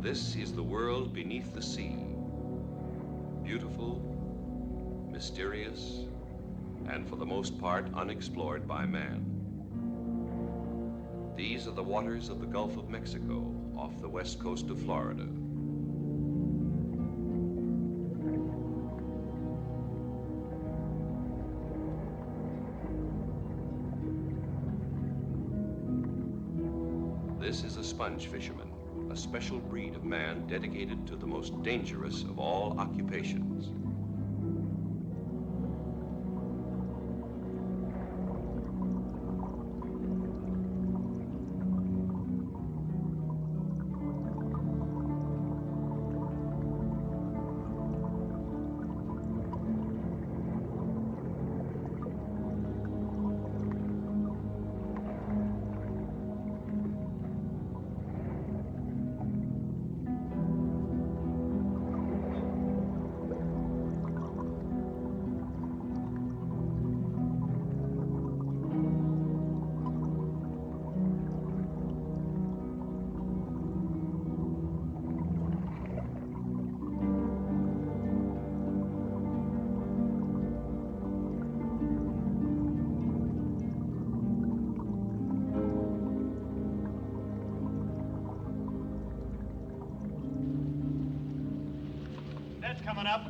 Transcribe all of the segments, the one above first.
This is the world beneath the sea. Beautiful, mysterious, and for the most part unexplored by man. These are the waters of the Gulf of Mexico off the west coast of Florida. This is a sponge fisherman, a special breed of man dedicated to the most dangerous of all occupations. Coming up.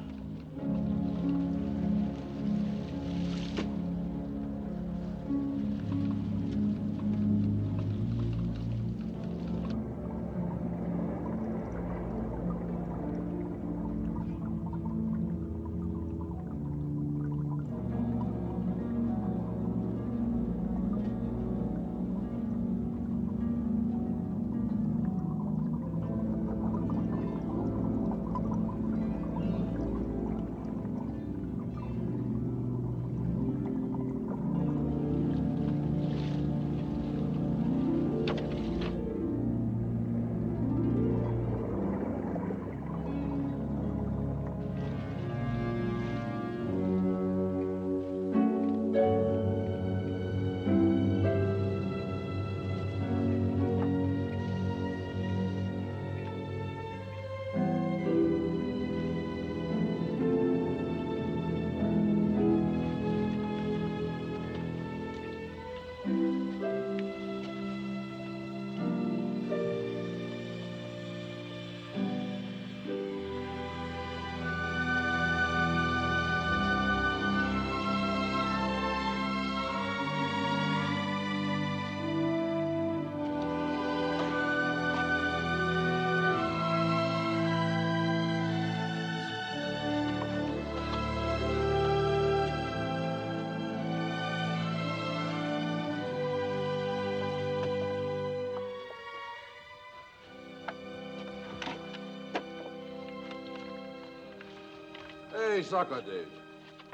Hey, Socrates,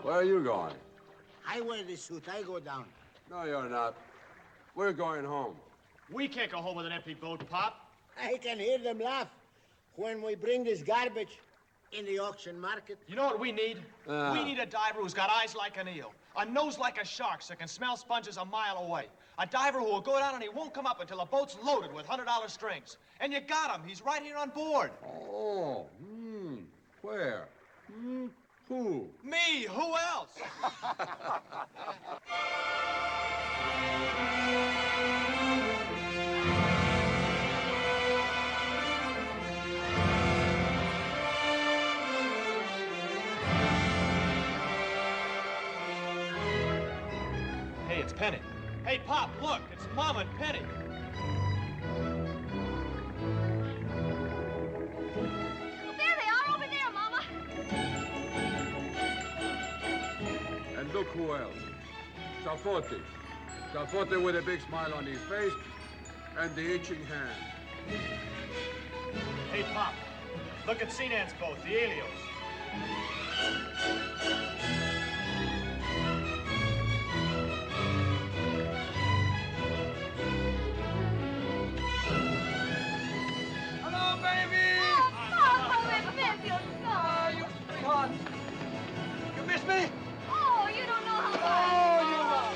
where are you going? I wear this suit. I go down. No, you're not. We're going home. We can't go home with an empty boat, Pop. I can hear them laugh when we bring this garbage in the auction market. You know what we need? We need a diver who's got eyes like an eel, a nose like a shark so can smell sponges a mile away. A diver who will go down and he won't come up until the boat's loaded with $100 strings. And you got him. He's right here on board. Oh, where? Who? Me. Who else? Hey, it's Penny. Hey, Pop, look, it's Mom and Penny. There they are, over there, Mama. And look who else. Safote. Safote with a big smile on his face and the itching hand. Hey, Pop, look at Sinan's boat, the Helios. Hello, baby! Oh, I miss you so. You sweetheart. You miss me? Oh, you don't know how Oh, much. you are.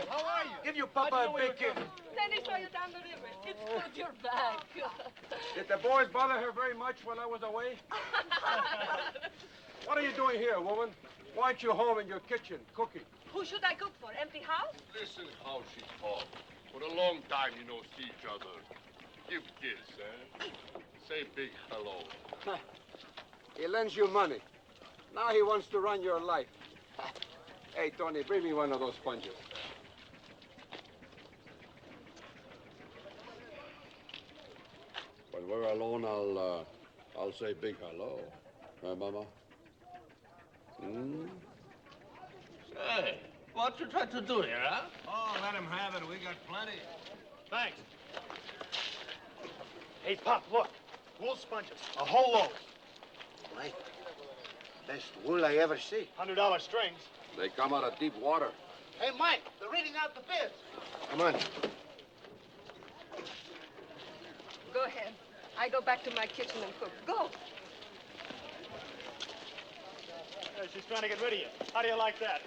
How are you? Give you Pop Papa Bacon. Let me show you down the river. It's good you're back. Did the boys bother her very much while I was away? What are you doing here, woman? Why aren't you home in your kitchen, cooking? Who should I cook for? Empty house? Listen how she talks. For a long time you no see each other. Give kiss, eh? Say big hello. He lends you money. Now he wants to run your life. Hey, Tony, bring me one of those sponges. When we're alone, I'll say big hello. Huh, Mama? Hmm? Say, what you trying to do here, huh? Oh, let him have it. We got plenty. Thanks. Hey, Pop, look. Wool sponges. A whole load. Mike, best wool I ever see. $100 strings. They come out of deep water. Hey, Mike, they're reading out the bids. Come on. Go ahead. I go back to my kitchen and cook. Go. She's trying to get rid of you. How do you like that?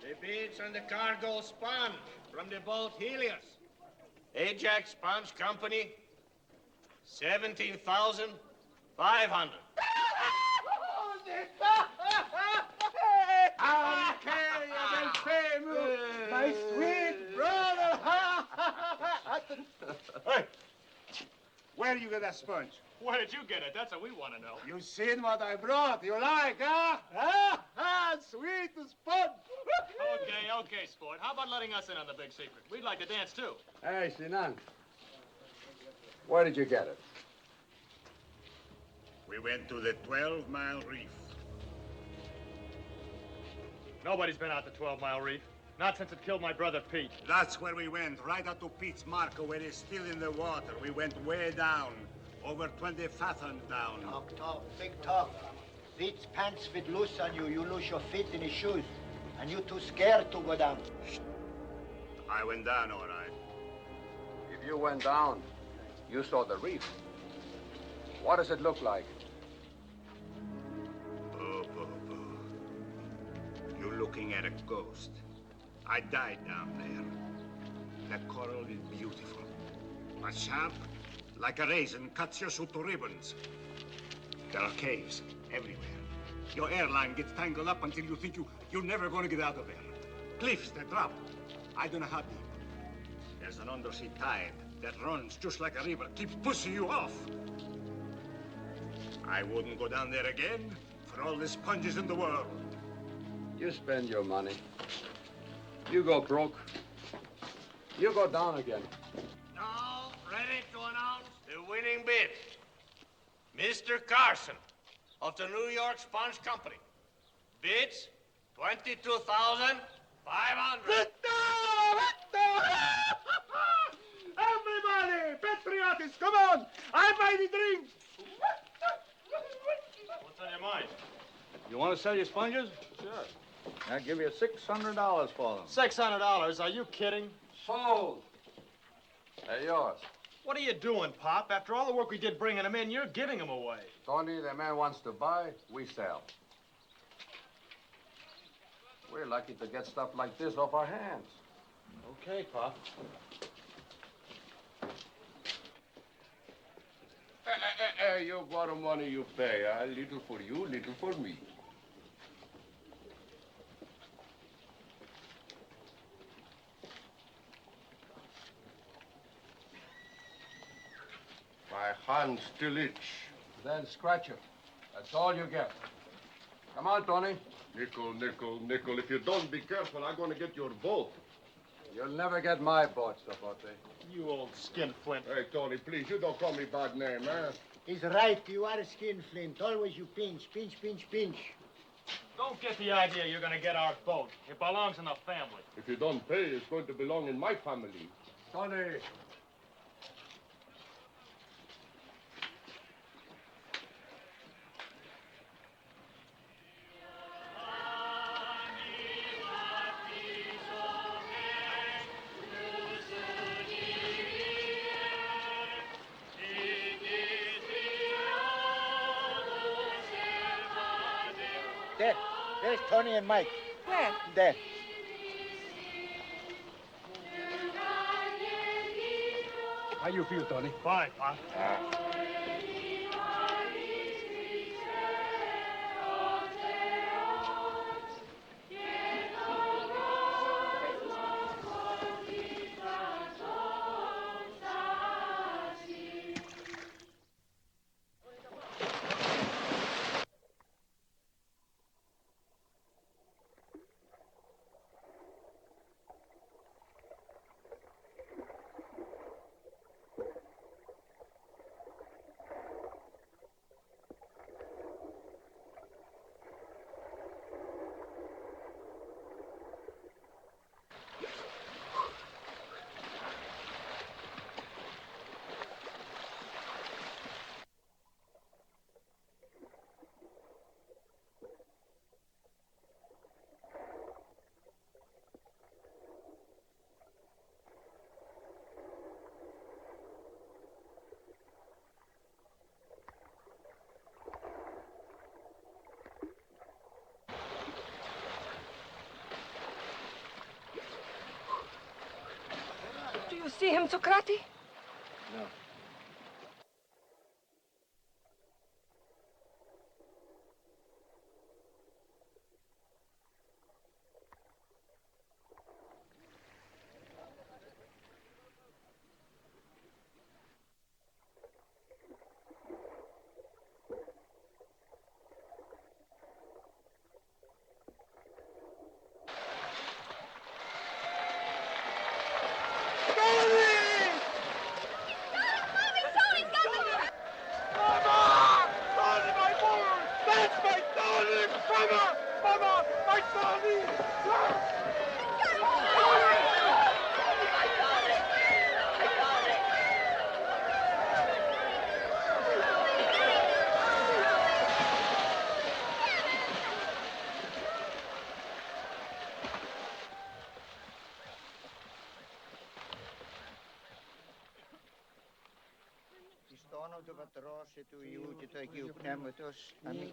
The bids on the cargo sponge from the boat Helios. Ajax Sponge Company, 17,500. My sweet brother. Hey, Where do you get that sponge? where did you get it? That's what we want to know. You seen what I brought? You like, huh? Sweet sponge. Okay, sport. How about letting us in on the big secret? We'd like to dance, too. Hey, Sinan. Where did you get it? We went to the 12-mile reef. Nobody's been out the 12-mile reef. Not since it killed my brother, Pete. That's where we went, right out to Pete's Marco, where it's still in the water. We went way down, over 20 fathoms down. Talk, big talk. Pete's pants fit loose on you. You lose your feet in his shoes. And you too scared to go down. I went down, all right. If you went down, you saw the reef. What does it look like? Oh. You're looking at a ghost. I died down there. The coral is beautiful. But sharp, like a raisin, cuts your suit to ribbons. There are caves everywhere. Your airline gets tangled up until you think you're never going to get out of there. Cliffs that drop. I don't know how deep. There's an undersea tide that runs just like a river, keeps pushing you off. I wouldn't go down there again for all the sponges in the world. You spend your money. You go broke. You go down again. Now, ready to announce the winning bid. Mr. Carson of the New York Sponge Company. Bids, $22,500. Everybody, patriots, come on. I buy the drinks. What's on your mind? You want to sell your sponges? Sure. I'll give you $600 for them. $600? Are you kidding? Sold. They're yours. What are you doing, Pop? After all the work we did bringing them in, you're giving them away. Tony, the man wants to buy, we sell. We're lucky to get stuff like this off our hands. Okay, Pop. You borrow money, you pay. A little for you, little for me. My hands still itch. Then scratch it. That's all you get. Come on, Tony. Nickel, nickel, nickel. If you don't be careful, I'm going to get your boat. You'll never get my boat, Sapote. You old skinflint. Hey, Tony, please, you don't call me bad name, eh? He's right. You are a skinflint. Always you pinch. Don't get the idea you're going to get our boat. It belongs in the family. If you don't pay, it's going to belong in my family. Tony. There's Tony and Mike. Where? There. How you feel, Tony? Fine, Pop. Do you see him, Socrates? No. Στόνο του πατρός και του Υιού και του Αγίου Πνεύματος. Αμήν.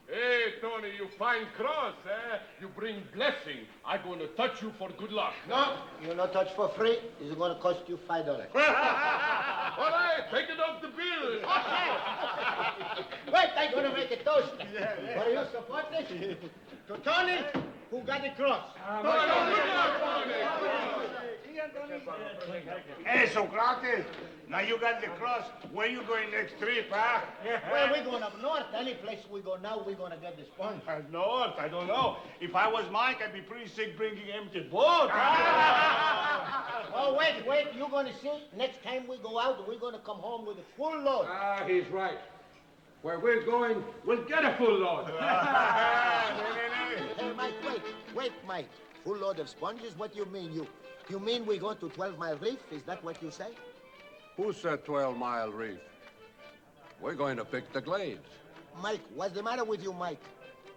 Hey, Tony, you fine cross, eh? You bring blessing. I'm going to touch you for good luck. No, you not touch for free. It's going to cost you $5. All right, take it off the bill. Wait, I'm going to make a toast. For you support this? To Tony, who got the cross. Hey, Socrates, now you got the cross. Where you going next trip, huh? Well, we're going up north. Any place we go now, we're going to get the sponge. North, I don't know. If I was Mike, I'd be pretty sick bringing empty boat. Oh, wait. You're going to see. Next time we go out, we're going to come home with a full load. Ah, he's right. Where we're going, we'll get a full load. Hey, Mike, wait, Mike. Full load of sponges? What do you mean? You mean we go to 12 Mile Reef? Is that what you say? Who said 12-mile reef? We're going to pick the glades. Mike, what's the matter with you, Mike?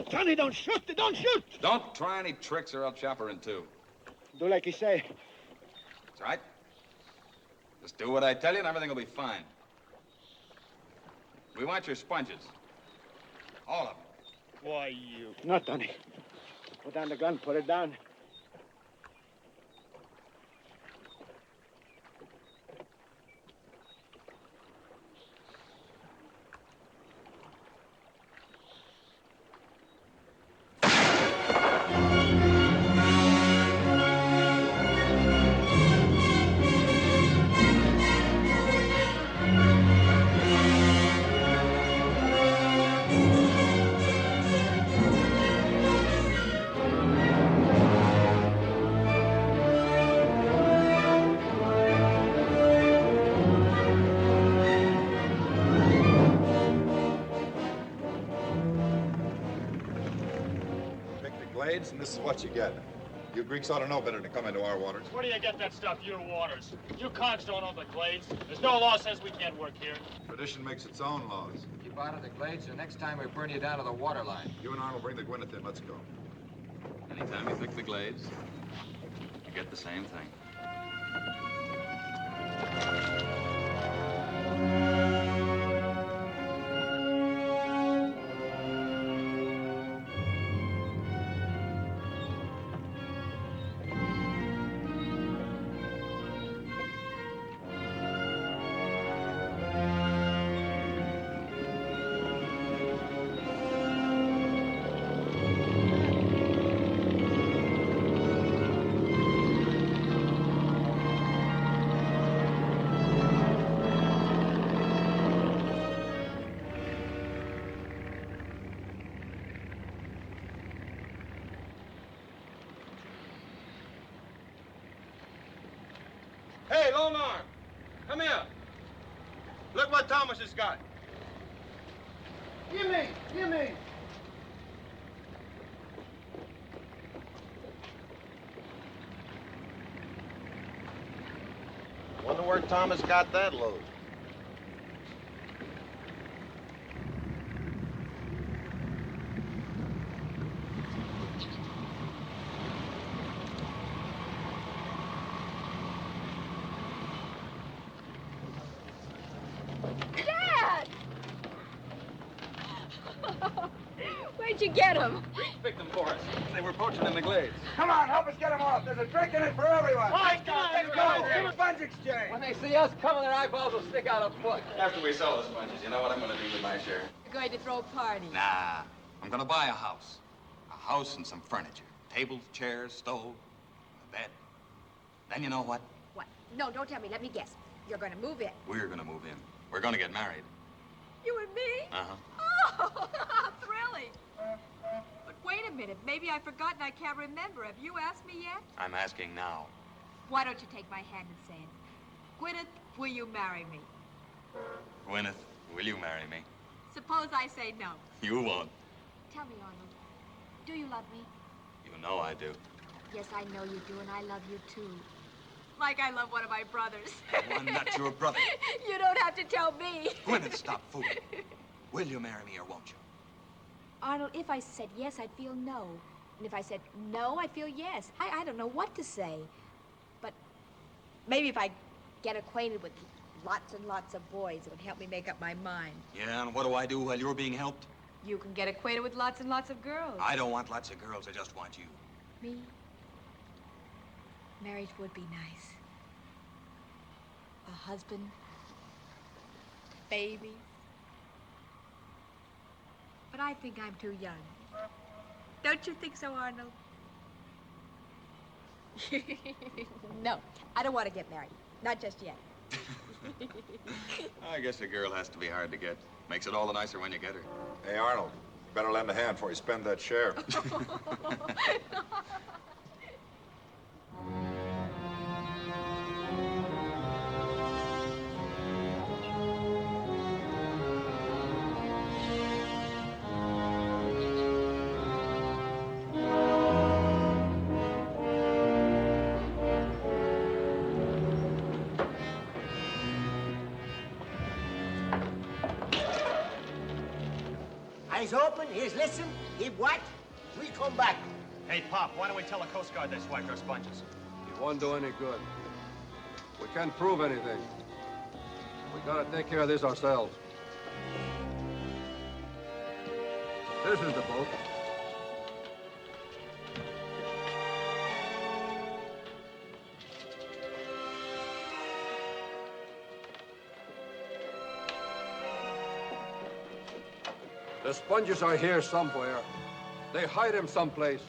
Ah, Johnny, don't shoot! Don't shoot! Don't try any tricks or I'll chop her in two. Do like he say. That's right. Just do what I tell you and everything will be fine. We want your sponges. All of them. Why, you... No, Tony. Put down the gun, put it down. And this is what you get. You Greeks ought to know better to come into our waters. Where do you get that stuff, your waters? You conch don't own the glades. There's no law says we can't work here. Tradition makes its own laws. Keep out of the glades, so next time we burn you down to the water line. You and Arnold bring the Gwyneth in. Let's go. Anytime you pick the glades, you get the same thing. Hey, long arm, come here. Look what Thomas has got. Give me! Give me! Wonder where Thomas got that load. Where'd you get him? Reef picked them for us. They were poaching in the glades. Come on, help us get him off. There's a drink in it for everyone. All right, let's go. Sponge exchange. When they see us coming, their eyeballs will stick out a foot. After we sell the sponges, you know what I'm going to do with my share? You're going to throw a party. Nah, I'm going to buy a house. A house and some furniture. Tables, chairs, stove, a bed. Then you know what? What? No, don't tell me. Let me guess. You're going to move in. We're going to move in. We're going to get married. You and me? Uh-huh. Oh, how thrilling. But wait a minute. Maybe I've forgotten. I can't remember. Have you asked me yet? I'm asking now. Why don't you take my hand and say it? Gwyneth, will you marry me? Gwyneth, will you marry me? Suppose I say no. You won't. Tell me, Arnold. Do you love me? You know I do. Yes, I know you do, and I love you, too. Like I love one of my brothers. I'm not your brother. You don't have to tell me. Gwyneth, stop fooling. Will you marry me or won't you? Arnold, if I said yes, I'd feel no. And if I said no, I'd feel yes. I don't know what to say. But maybe if I get acquainted with lots and lots of boys, it would help me make up my mind. Yeah, and what do I do while you're being helped? You can get acquainted with lots and lots of girls. I don't want lots of girls. I just want you. Me? Marriage would be nice. A husband, baby. But I think I'm too young. Don't you think so, Arnold? No, I don't want to get married. Not just yet. I guess a girl has to be hard to get. Makes it all the nicer when you get her. Hey, Arnold, you better lend a hand before you spend that share. Eyes open, ears listen. Keep what? We come back. Hey, Pop, why don't we tell the Coast Guard they swiped our sponges? It won't do any good. We can't prove anything. We gotta take care of this ourselves. This is the boat. The sponges are here somewhere. They hide them someplace.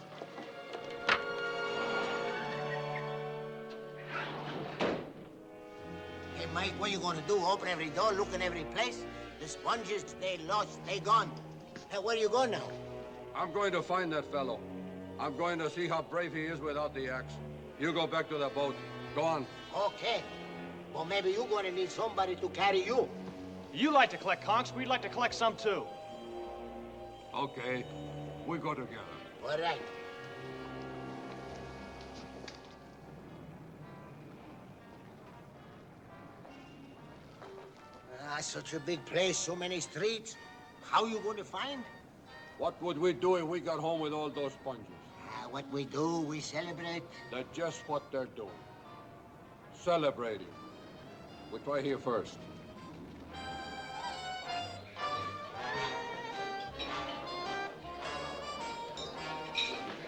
Hey, Mike, what you gonna do? Open every door, look in every place? The sponges, they lost, they gone. Hey, where you going now? I'm going to find that fellow. I'm going to see how brave he is without the axe. You go back to the boat. Go on. Okay. Well, maybe you're gonna need somebody to carry you. You like to collect conchs, we'd like to collect some too. Okay. We go together. All right. Such a big place, so many streets. How you going to find? What would we do if we got home with all those sponges? What we do, we celebrate. That's just what they're doing. Celebrating. We try here first.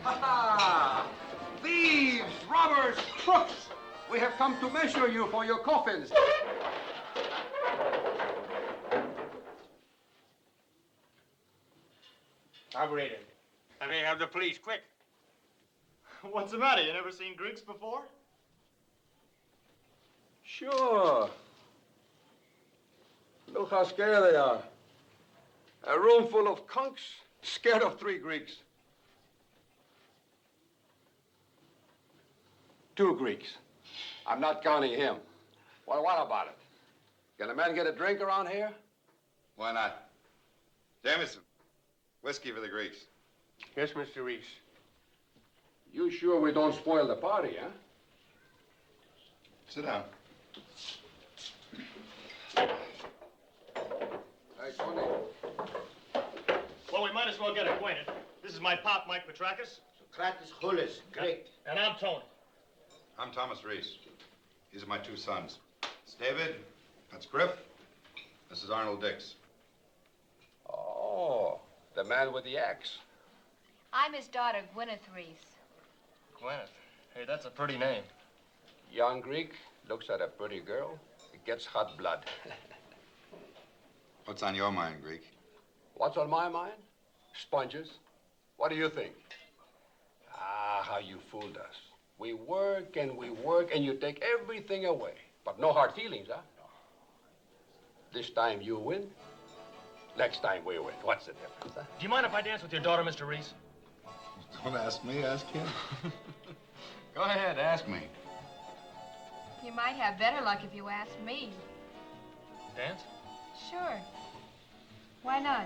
Ha-ha! Thieves, robbers, crooks! We have come to measure you for your coffins. Operator. Let me have the police, quick. What's the matter? You never seen Greeks before? Sure. Look how scared they are. A room full of conchs, scared of 3 Greeks. 2 Greeks. I'm not counting him. Well, what about it? Can a man get a drink around here? Why not? Jameson, whiskey for the Greeks. Yes, Mr. Reese. You sure we don't spoil the party, huh? Sit down. Hey, Tony. Well, we might as well get acquainted. This is my pop, Mike Petrakis. Socrates Hulis, great. And I'm Tony. I'm Thomas Reese. These are my 2 sons. It's David. That's Griff. This is Arnold Dix. Oh, the man with the axe. I'm his daughter, Gwyneth Reese. Gwyneth. Hey, that's a pretty name. Young Greek looks at a pretty girl. It gets hot blood. What's on your mind, Greek? What's on my mind? Sponges. What do you think? Ah, how you fooled us. We work, and you take everything away. But no hard feelings, huh? This time you win. Next time we win. What's the difference, huh? Do you mind if I dance with your daughter, Mr. Reese? Don't ask me, ask him. Go ahead, ask me. You might have better luck if you asked me. Dance? Sure. Why not?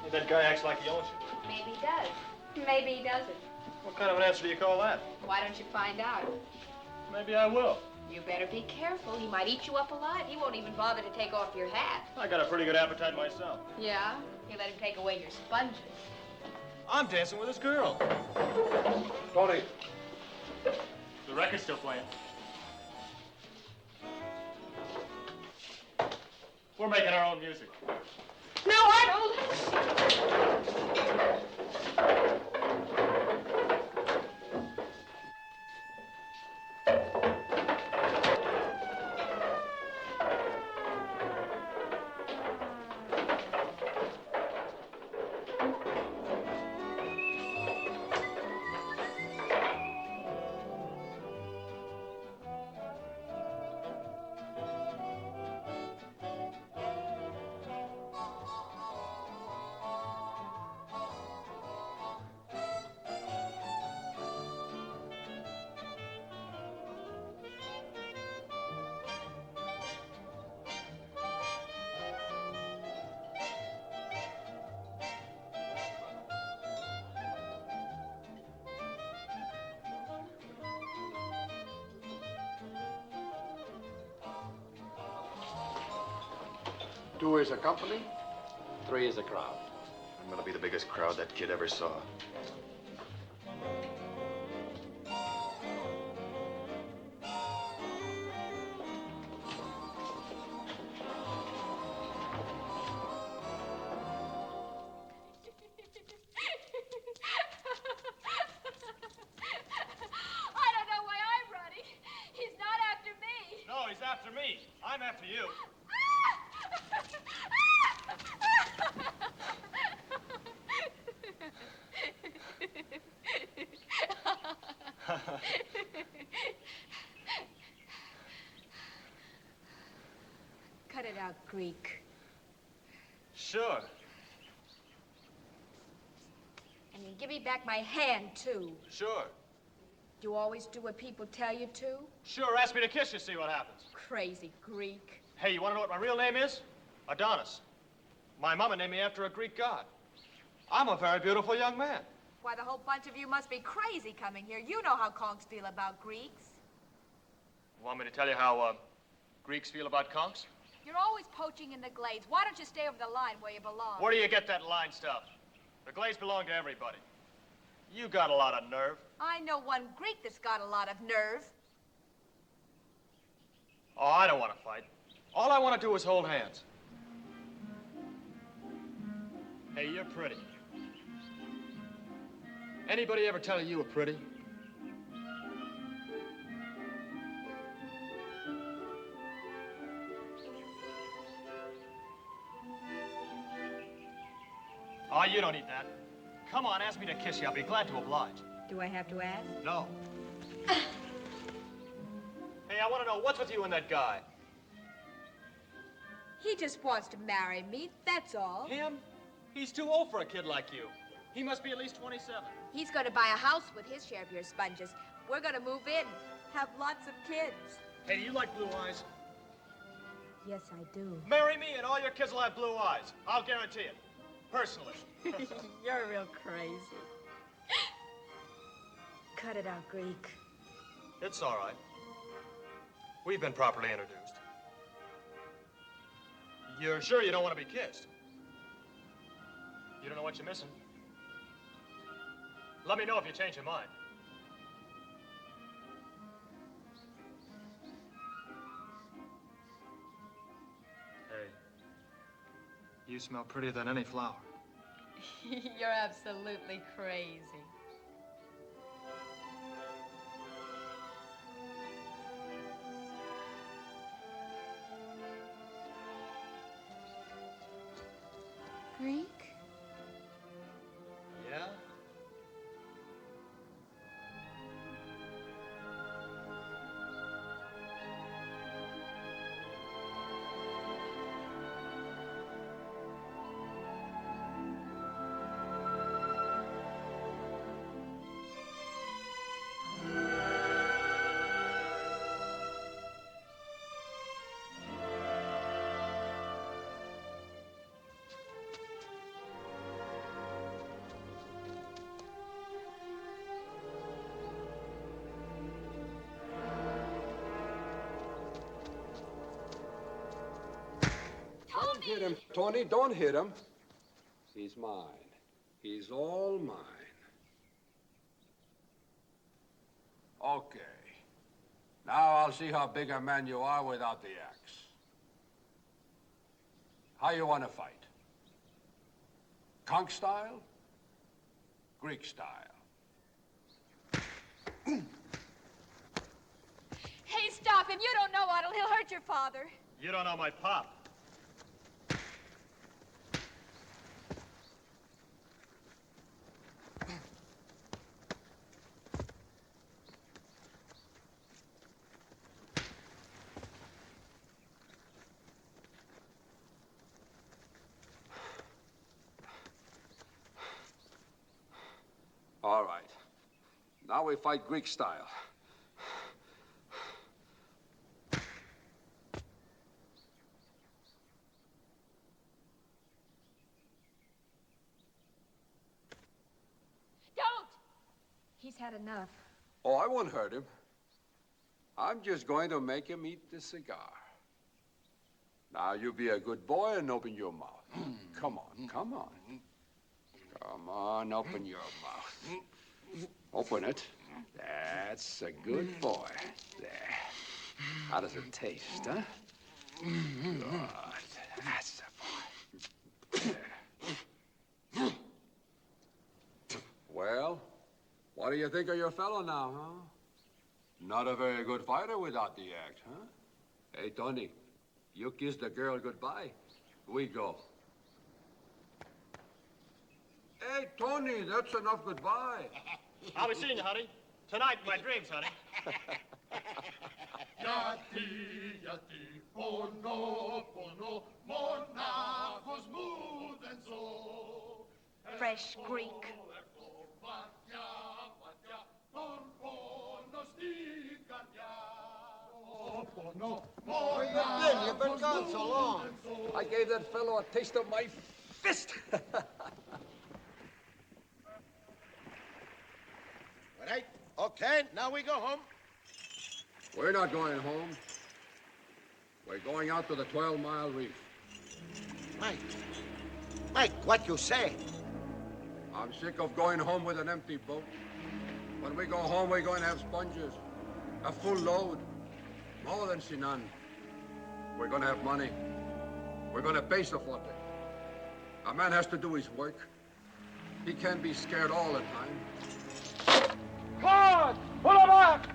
Hey, that guy acts like he owns you. Maybe he does. Maybe he doesn't. What kind of an answer do you call that? Why don't you find out? Maybe I will. You better be careful. He might eat you up alive. He won't even bother to take off your hat. I got a pretty good appetite myself. Yeah? You let him take away your sponges. I'm dancing with this girl. Tony. The record's still playing. We're making our own music. No, Arnold! 2 is a company, 3 is a crowd. I'm gonna be the biggest crowd that kid ever saw. After me. I'm after you. Cut it out, Greek. Sure. And you give me back my hand, too. Sure. You always do what people tell you to? Sure, ask me to kiss you, see what happens. Crazy Greek. Hey, you want to know what my real name is? Adonis. My mama named me after a Greek god. I'm a very beautiful young man. Why, the whole bunch of you must be crazy coming here. You know how conks feel about Greeks. Want me to tell you how Greeks feel about conks? You're always poaching in the glades. Why don't you stay over the line where you belong? Where do you get that line stuff? The glades belong to everybody. You got a lot of nerve. I know one Greek that's got a lot of nerve. Oh, I don't want to fight. All I want to do is hold hands. Hey, you're pretty. Anybody ever tell you were pretty? Oh, you don't need that. Come on, ask me to kiss you. I'll be glad to oblige. Do I have to ask? No. Hey, I want to know, what's with you and that guy? He just wants to marry me, that's all. Him? He's too old for a kid like you. He must be at least 27. He's going to buy a house with his share of your sponges. We're going to move in, have lots of kids. Hey, do you like blue eyes? Yes, I do. Marry me and all your kids will have blue eyes. I'll guarantee it. Personally. You're real crazy. Cut it out, Greek. It's all right. We've been properly introduced. You're sure you don't want to be kissed? You don't know what you're missing? Let me know if you change your mind. Hey, you smell prettier than any flower. You're absolutely crazy. Greek? Yeah? Don't hit him, Tony. Don't hit him. He's mine. He's all mine. Okay. Now I'll see how big a man you are without the axe. How you want to fight? Conch style? Greek style? Hey, stop him. You don't know Otto. He'll hurt your father. You don't know my pop. All right. Now we fight Greek style. Don't! He's had enough. Oh, I won't hurt him. I'm just going to make him eat the cigar. Now, you be a good boy and open your mouth. Come on, come on. Come on, open your mouth. Open it. That's a good boy. There. How does it taste, huh? Good. That's a boy. Well, what do you think of your fellow now, huh? Not a very good fighter without the act, huh? Hey, Tony, you kiss the girl goodbye. We go. Hey, Tony, that's enough goodbye. I'll be seeing you, honey. Tonight in my dreams, honey. Yati, yati, pono, pono, monachos muden so. Fresh Greek. Where you been? You've been gone so long. I gave that fellow a taste of my fist. All right, okay, now we go home. We're not going home. We're going out to the 12-mile reef. Mike, what you say? I'm sick of going home with an empty boat. When we go home, we're going to have sponges. A full load. More than Sinan. We're going to have money. We're going to pay the forte. A man has to do his work. He can't be scared all the time. Card! Pull him back!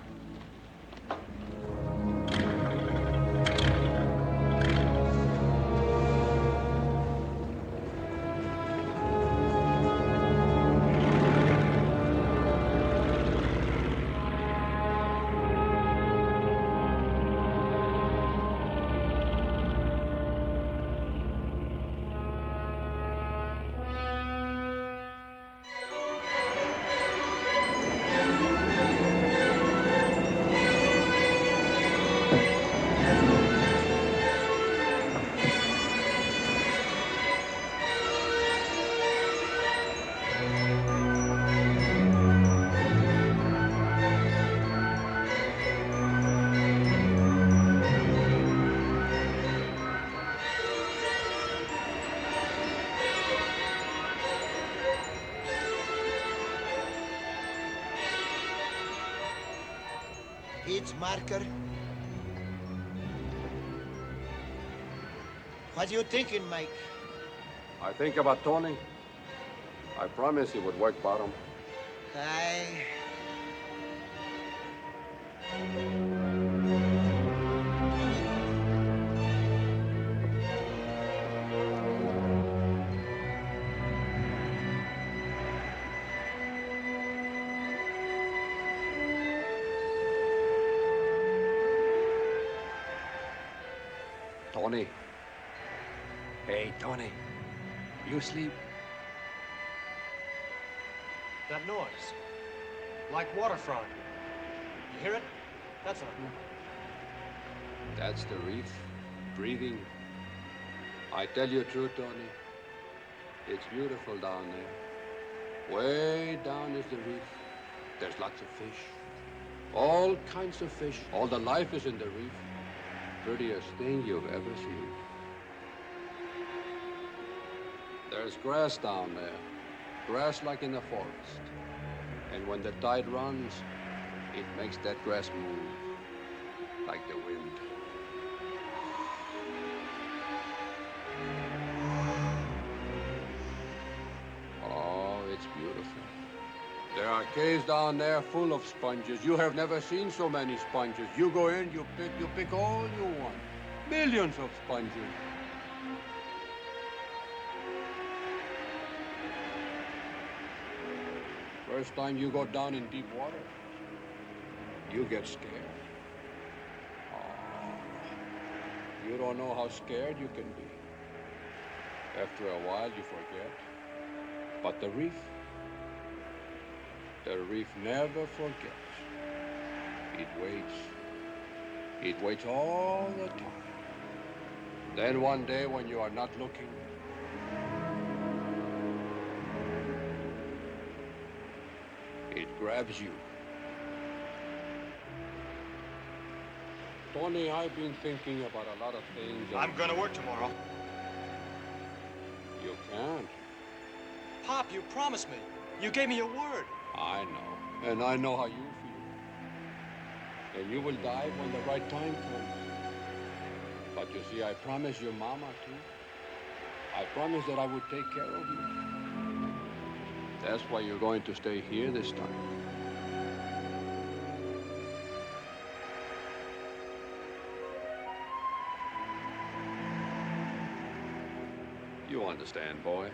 It's marker. What are you thinking, Mike? I think about Tony. I promise he would work bottom. Tony. Hey, Tony. You sleep? That noise. Like water frothing. You hear it? That's not. That's the reef. Breathing. I tell you the truth, Tony. It's beautiful down there. Way down is the reef. There's lots of fish. All kinds of fish. All the life is in the reef. Prettiest thing you've ever seen. There's grass down there. Grass like in the forest. And when the tide runs, it makes that grass move like the wind. Oh, it's beautiful. There are caves down there full of sponges. You have never seen so many sponges. You go in, you pick all you want. Millions of sponges. First time you go down in deep water, you get scared. Oh, you don't know how scared you can be. After a while, you forget. But the reef never forgets. It waits. It waits all the time. Then one day when you are not looking, it grabs you. Tony, I've been thinking about a lot of things. I'm going to work tomorrow. You can't. Pop, you promised me. You gave me your word. I know. And I know how you feel. And you will die when the right time comes. But you see, I promised your mama, too. I promised that I would take care of you. That's why you're going to stay here this time. You understand, boy.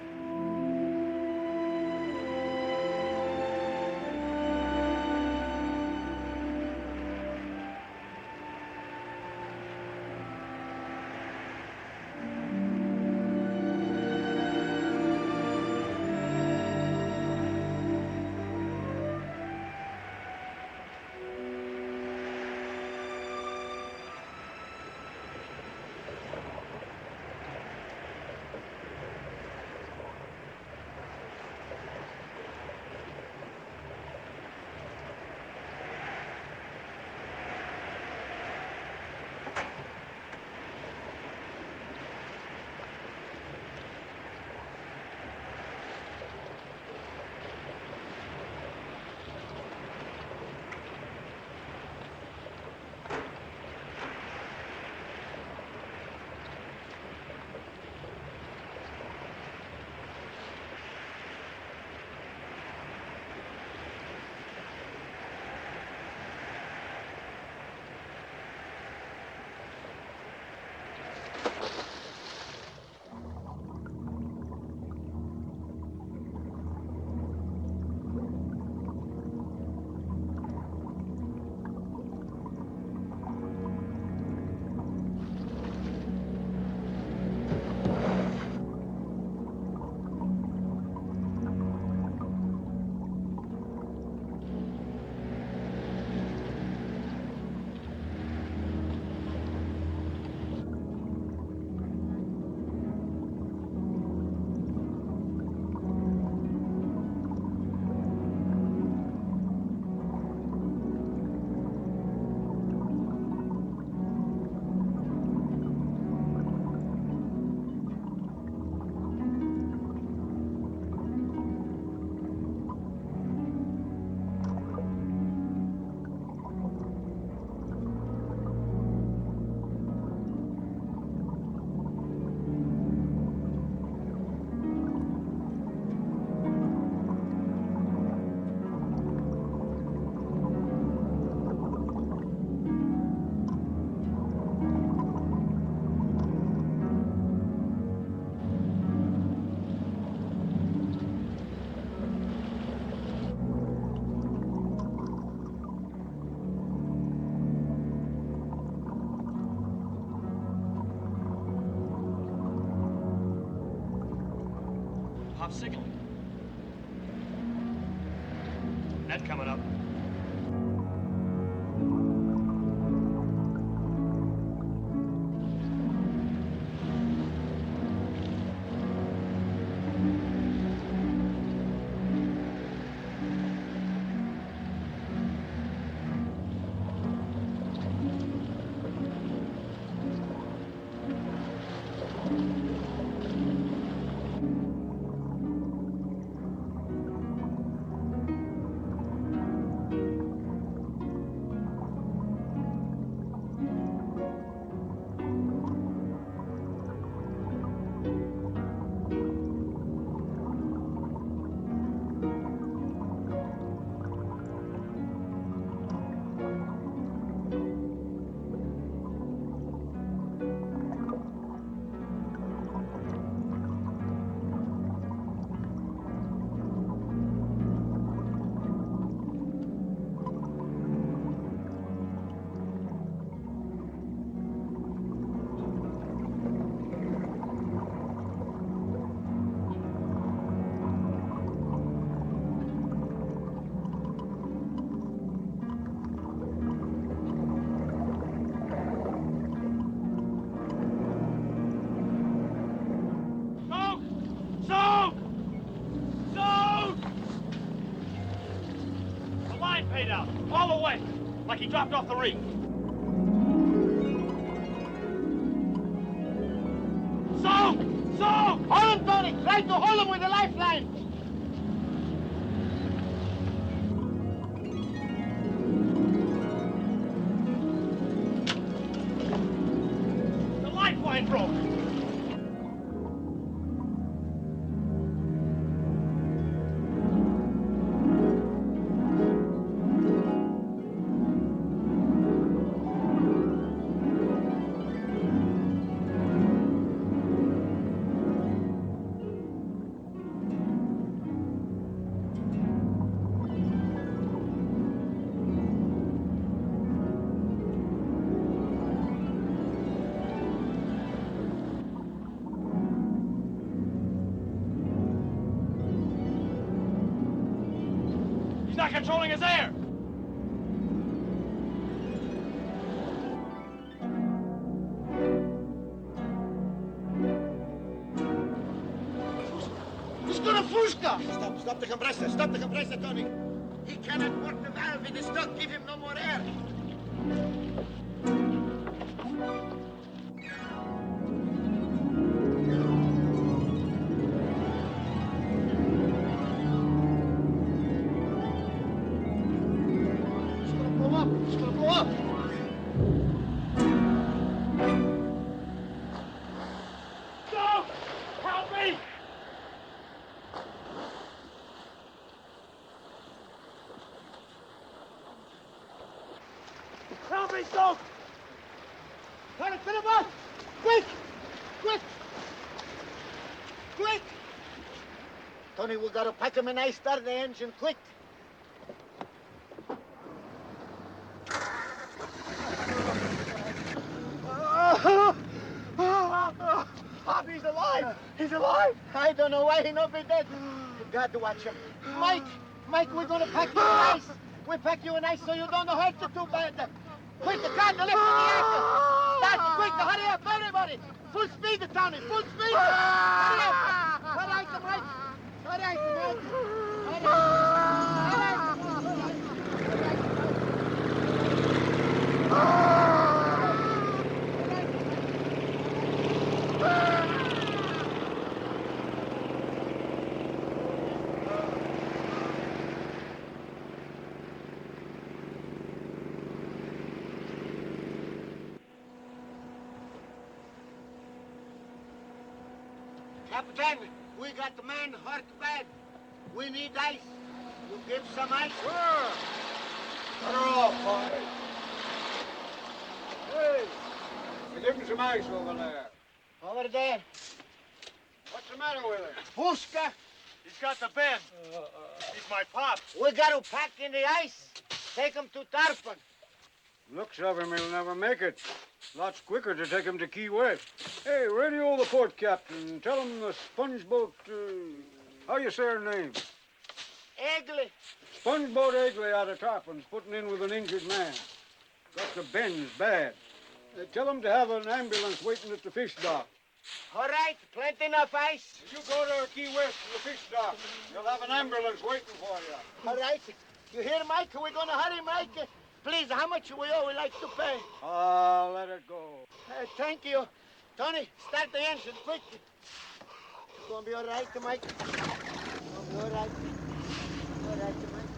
Pop's signal. Net coming up. Paid out, all the way, like he dropped off the reef. Try to hold him with a lifeline. The lifeline broke. He's not controlling his air. He's gonna Fusca! Stop the compressor. Stop the compressor, Tony. He cannot work the valve. It is stuck. Give him no more air. It's gonna blow up. It's gonna blow up. No! Help me! Help me, Stoke! Turn it to the bus! Quick! Quick! Quick! Tony, we gotta pack him and I start the engine quick. He's alive! He's alive! I don't know why he not be dead. You got to watch him. Mike! Mike, we're gonna pack you in ice. We pack you in ice so you don't hurt you too bad. Quick, the car, the lift, and the anchor. Start quick, hurry up, everybody. Full speed, Tony, full speed. Hurry up. All right, Mike. All right, Mike. All right. Captain, we got the man hurt bad. We need ice. You give some ice? Sure. Cut her off, boy. Hey, give him some ice over there. Over there. What's the matter with him? Fusca. He's got the bend. He's my pop. We got to pack in the ice. Take him to Tarpon. Looks of him, he'll never make it. Lots quicker to take him to Key West. Hey, radio the port captain. Tell him the sponge boat, how you say her name? Egley. Sponge boat Egley out of Tarpon's putting in with an injured man. Got the bends bad. Tell him to have an ambulance waiting at the fish dock. All right, plenty enough ice. You go to Key West to the fish dock. You'll have an ambulance waiting for you. All right. You hear, Mike? We're going to hurry, Mike. Please, how much we owe? We like to pay. Let it go. Thank you. Tony, start the engine, quick. It's going to be all right, Mike. It's going to be all right. All right, Mike.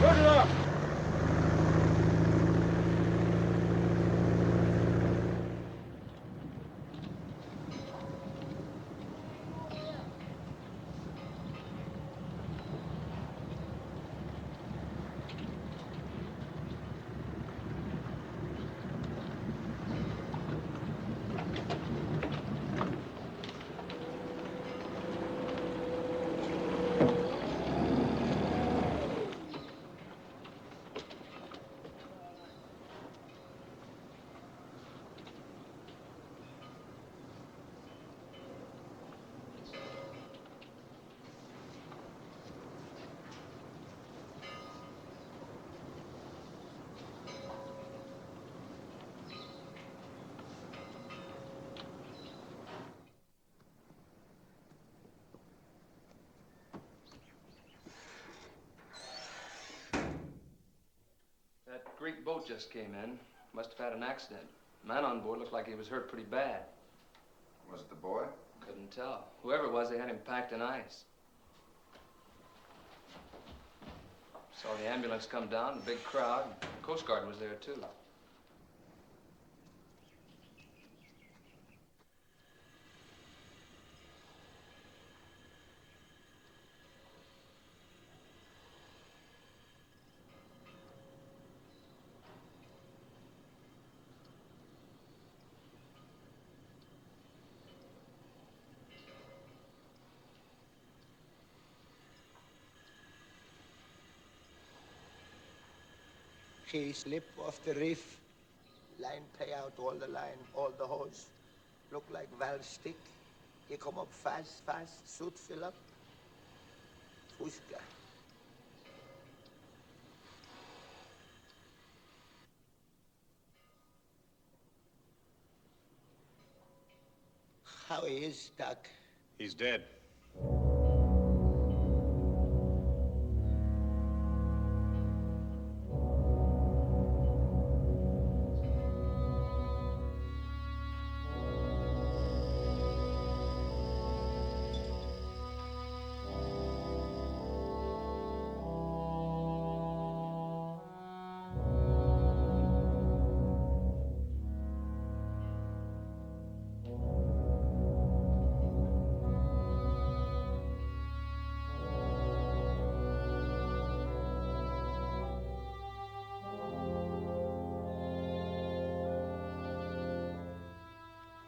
Good luck. That Greek boat just came in. Must have had an accident. The man on board looked like he was hurt pretty bad. Was it the boy? Couldn't tell. Whoever it was, they had him packed in ice. Saw the ambulance come down, a big crowd. The Coast Guard was there, too. He slip off the reef. Line pay out all the line, all the hose. Look like valve stick. He come up fast, suit fill up. Fuska. How he is stuck? He's dead.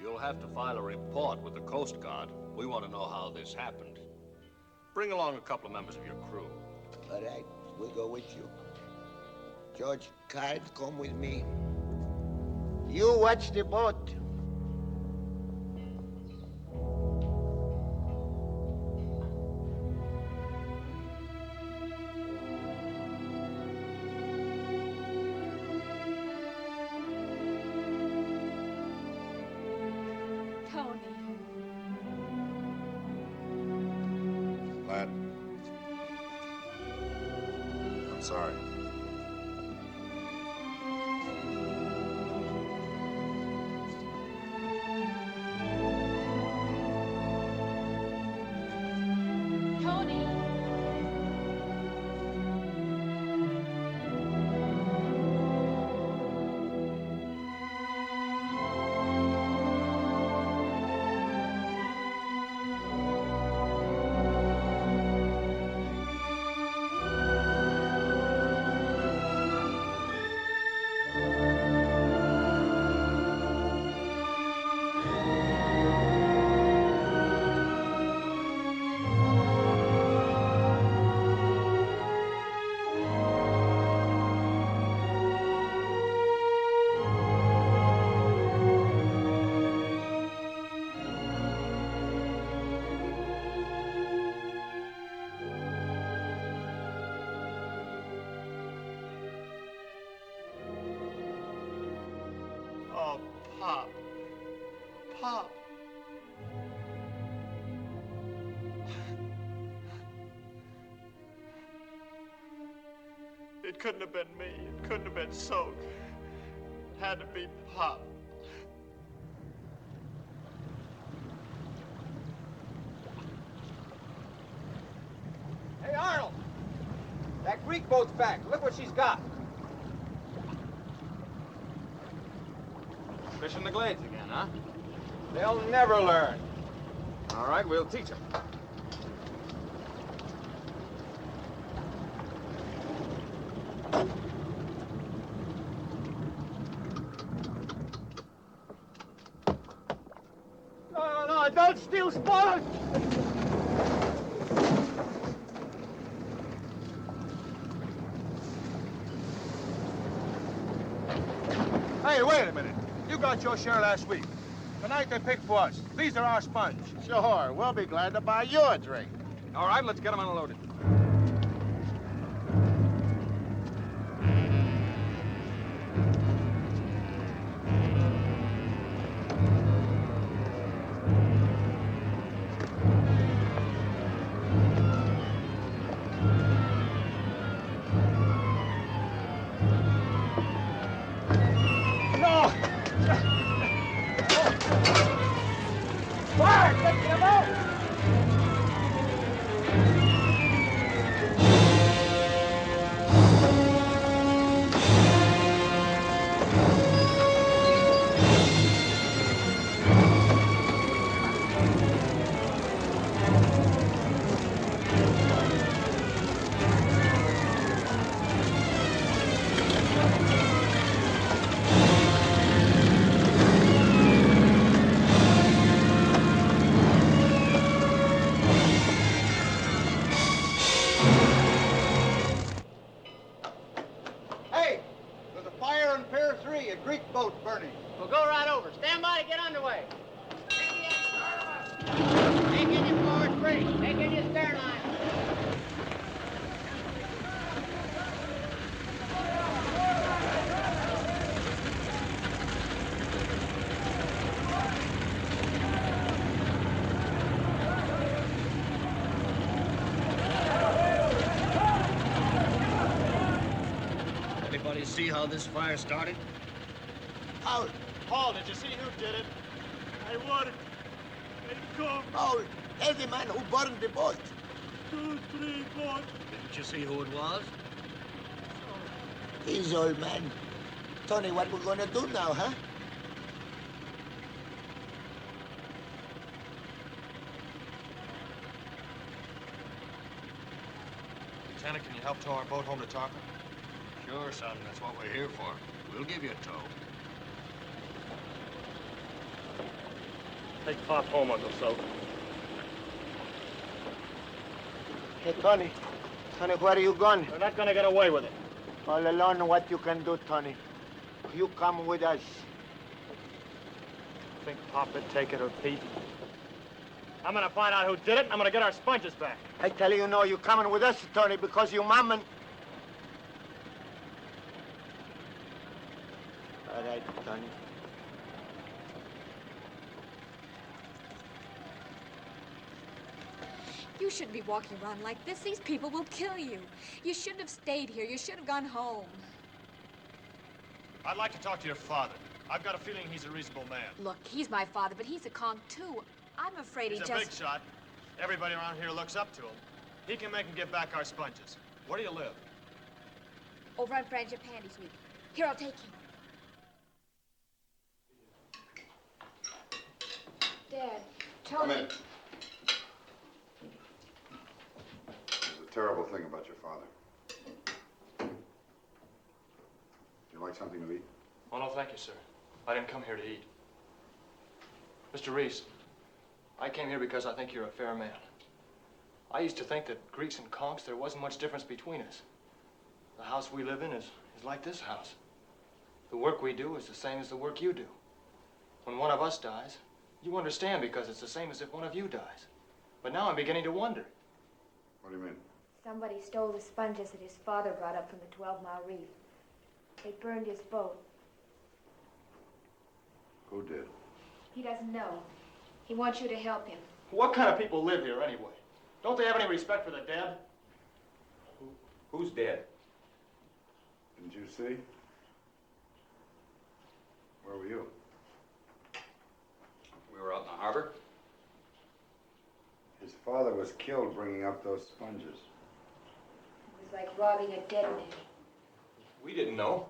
You'll have to file a report with the Coast Guard. We want to know how this happened. Bring along a couple of members of your crew. All right, we'll go with you. George, Card, come with me. You watch the boat. Lad. I'm sorry. Tony. Oh, Pop. Pop. It couldn't have been me. It couldn't have been Soak. It had to be Pop. Hey, Arnold! That Greek boat's back. Look what she's got. Fishing the glades again, huh? They'll never learn. All right, we'll teach them. No, don't steal spoons! Hey, wait a minute. You got your share last week. Tonight they picked for us. These are our sponge. Sure, we'll be glad to buy you a drink. All right, let's get them unloaded. Fire! Get them Greek boat burning. We'll go right over. Stand by to get underway. Take in your forward brake. Take in your stern line. Anybody see how this fire started? Paul. Paul, did you see who did it? I work. I come. Paul, tell the man who burned the boat. 2, 3 boats. Didn't you see who it was? He's old man. Tony, what we gonna do now, huh? Lieutenant, can you help tow our boat home to Tarpon? Sure, son. That's what we're here for. We'll give you a tow. Take Pop home, Uncle Soap. Hey, Tony. Tony, where are you going? We're not gonna get away with it. All alone, what you can do, Tony. You come with us. Think Pop would take it or Pete? I'm gonna find out who did it, and I'm gonna get our sponges back. I tell you, no, you coming with us, Tony, because you mom and... All right, Tony. You shouldn't be walking around like this. These people will kill you. You shouldn't have stayed here. You should have gone home. I'd like to talk to your father. I've got a feeling he's a reasonable man. Look, he's my father, but he's a conk, too. I'm afraid He's he a just... big shot. Everybody around here looks up to him. He can make him give back our sponges. Where do you live? Over on Frangipani Street. Here, I'll take you. Dad, Come in. There's a terrible thing about your father. Do you like something to eat? Oh, no, thank you, sir. I didn't come here to eat. Mr. Reese, I came here because I think you're a fair man. I used to think that Greeks and conks, there wasn't much difference between us. The house we live in is like this house. The work we do is the same as the work you do. When one of us dies, you understand because it's the same as if one of you dies. But now I'm beginning to wonder. What do you mean? Somebody stole the sponges that his father brought up from the 12-mile reef. They burned his boat. Who did? He doesn't know. He wants you to help him. What kind of people live here anyway? Don't they have any respect for the dead? Who's dead? Didn't you see? Where were you? We were out in the harbor. His father was killed bringing up those sponges. It was like robbing a dead man. We didn't know.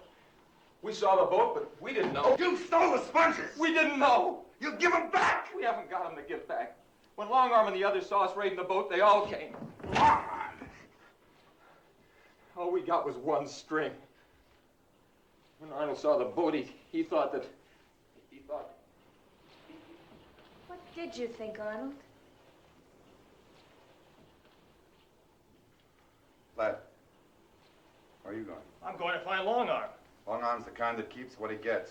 We saw the boat, but we didn't know. You stole the sponges! We didn't know. You give them back! We haven't got them to give back. When Longarm and the others saw us raiding the boat, they all came. Come All we got was one string. When Arnold saw the boat, he thought that... He thought... What did you think, Arnold? Lad, where are you going? I'm going to find Longarm. Long Arm's the kind that keeps what he gets.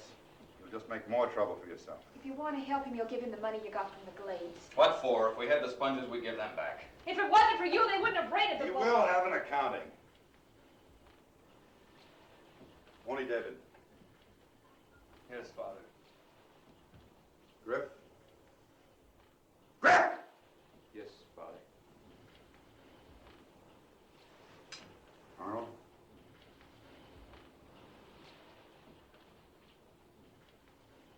You'll just make more trouble for yourself. If you want to help him, you'll give him the money you got from the Glades. What for? If we had the sponges, we'd give them back. If it wasn't for you, they wouldn't have raided the He boat. will have an accounting. Only David. Yes, Father. Griff? Griff! Yes, Father. Arnold?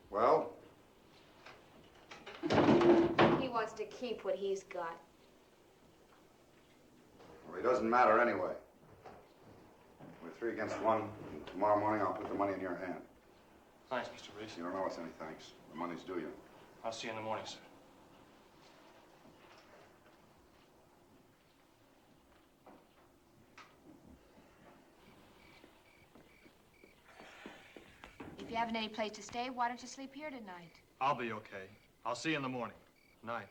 Well? He wants to keep what he's got. Well, it doesn't matter anyway. We're 3 against 1, and tomorrow morning I'll put the money in your hand. Thanks, Mr. Reese. You don't owe us any thanks. The money's due you. I'll see you in the morning, sir. If you haven't any place to stay, why don't you sleep here tonight? I'll be okay. I'll see you in the morning. Night.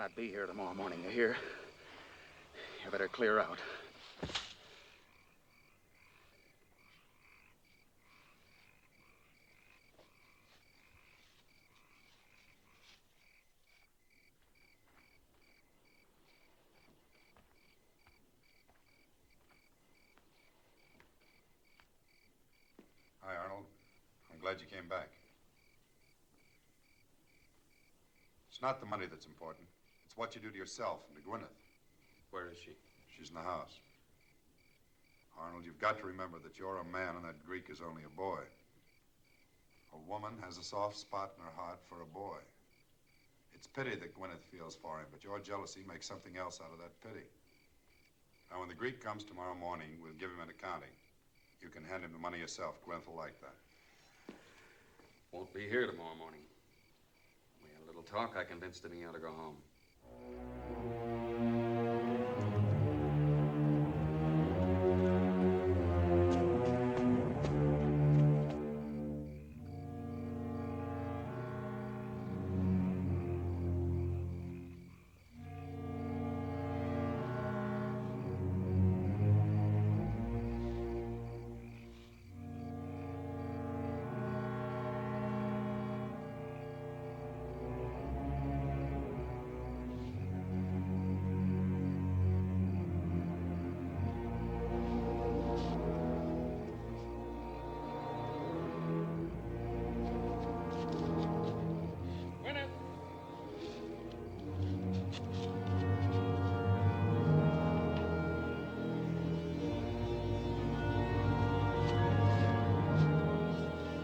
not be here tomorrow morning, you hear? You better clear out. Hi, Arnold. I'm glad you came back. It's not the money that's important. It's what you do to yourself and to Gwyneth. Where is she? She's in the house. Arnold, you've got to remember that you're a man and that Greek is only a boy. A woman has a soft spot in her heart for a boy. It's pity that Gwyneth feels for him, but your jealousy makes something else out of that pity. Now, when the Greek comes tomorrow morning, we'll give him an accounting. You can hand him the money yourself. Gwyneth will like that. Won't be here tomorrow morning. We had a little talk. I convinced him he ought to go home.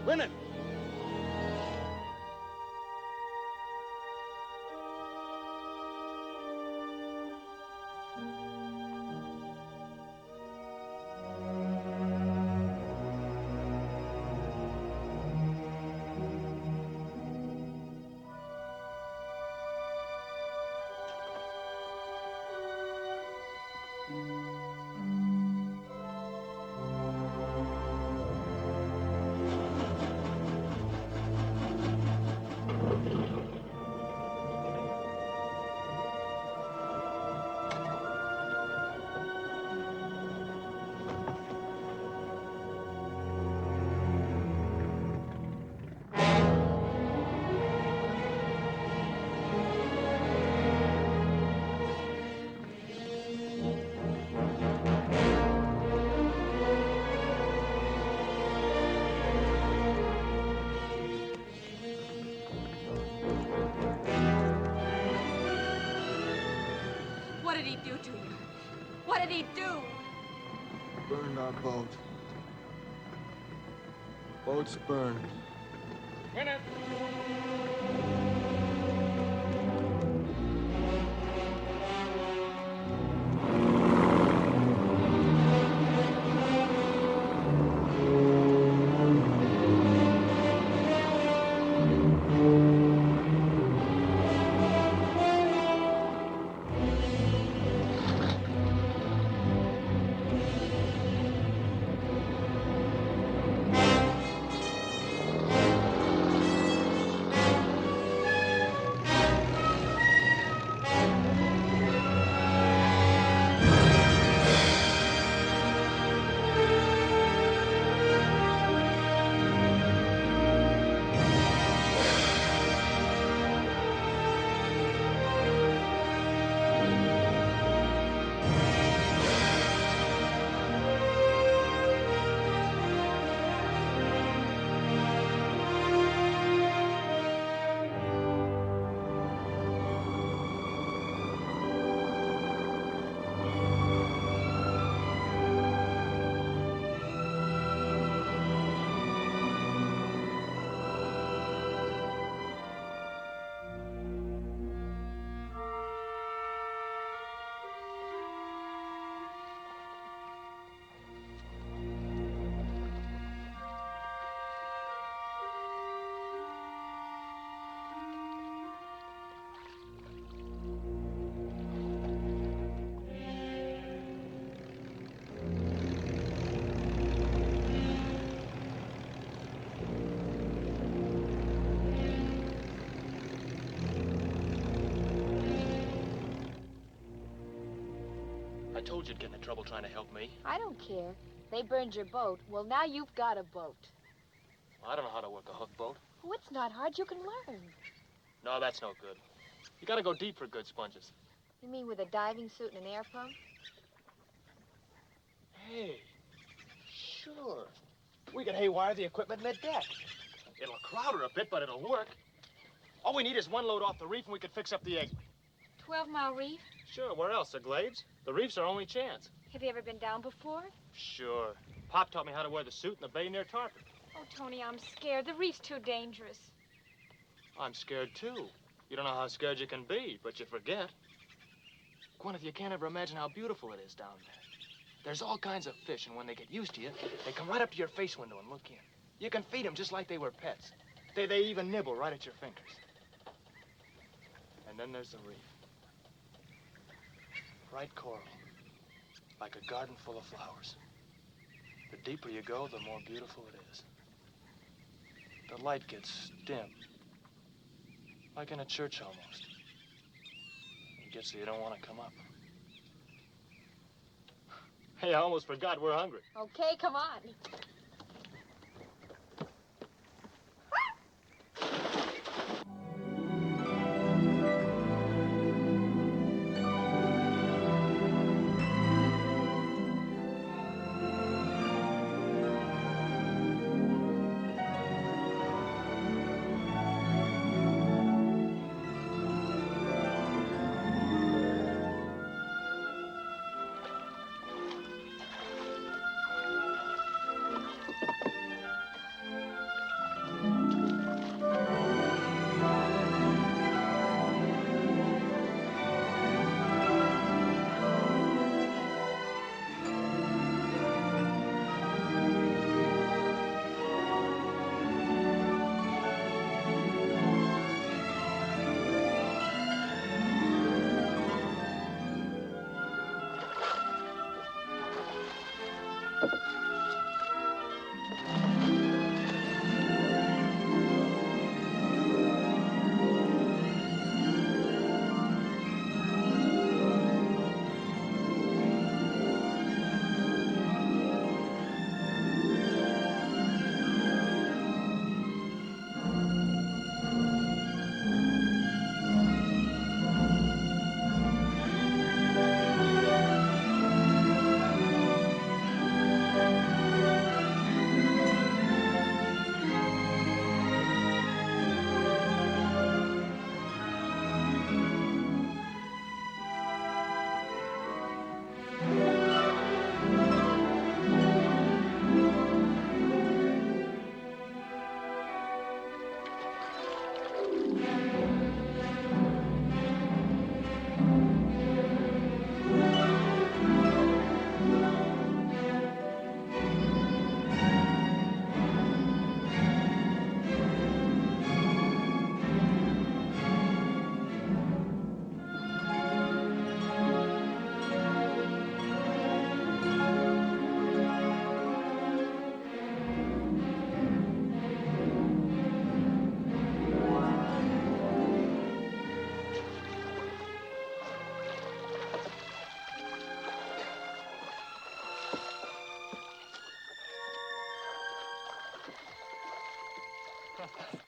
Gwyneth! What did he do to you? What did he do? Burned our boat. Boat's burned. Gwyneth! told you to get into trouble trying to help me. I don't care. They burned your boat. Well, now you've got a boat. I don't know how to work a hook boat. Oh, it's not hard. You can learn. No, that's no good. You gotta go deep for good sponges. You mean with a diving suit and an air pump? Hey, sure. We can haywire the equipment mid-deck. It'll crowd her a bit, but it'll work. All we need is one load off the reef and we can fix up the egg. 12-mile reef? Sure, where else? The Glades? The reef's our only chance. Have you ever been down before? Sure. Pop taught me how to wear the suit in the bay near Tarpon. Oh, Tony, I'm scared. The reef's too dangerous. I'm scared, too. You don't know how scared you can be, but you forget. Gwyneth, you can't ever imagine how beautiful it is down there. There's all kinds of fish, and when they get used to you, they come right up to your face window and look in. You can feed them just like they were pets. They even nibble right at your fingers. And then there's the reef. Bright coral, like a garden full of flowers. The deeper you go, the more beautiful it is. The light gets dim, like in a church almost. It gets so you don't want to come up. Hey, I almost forgot we're hungry. Okay, come on.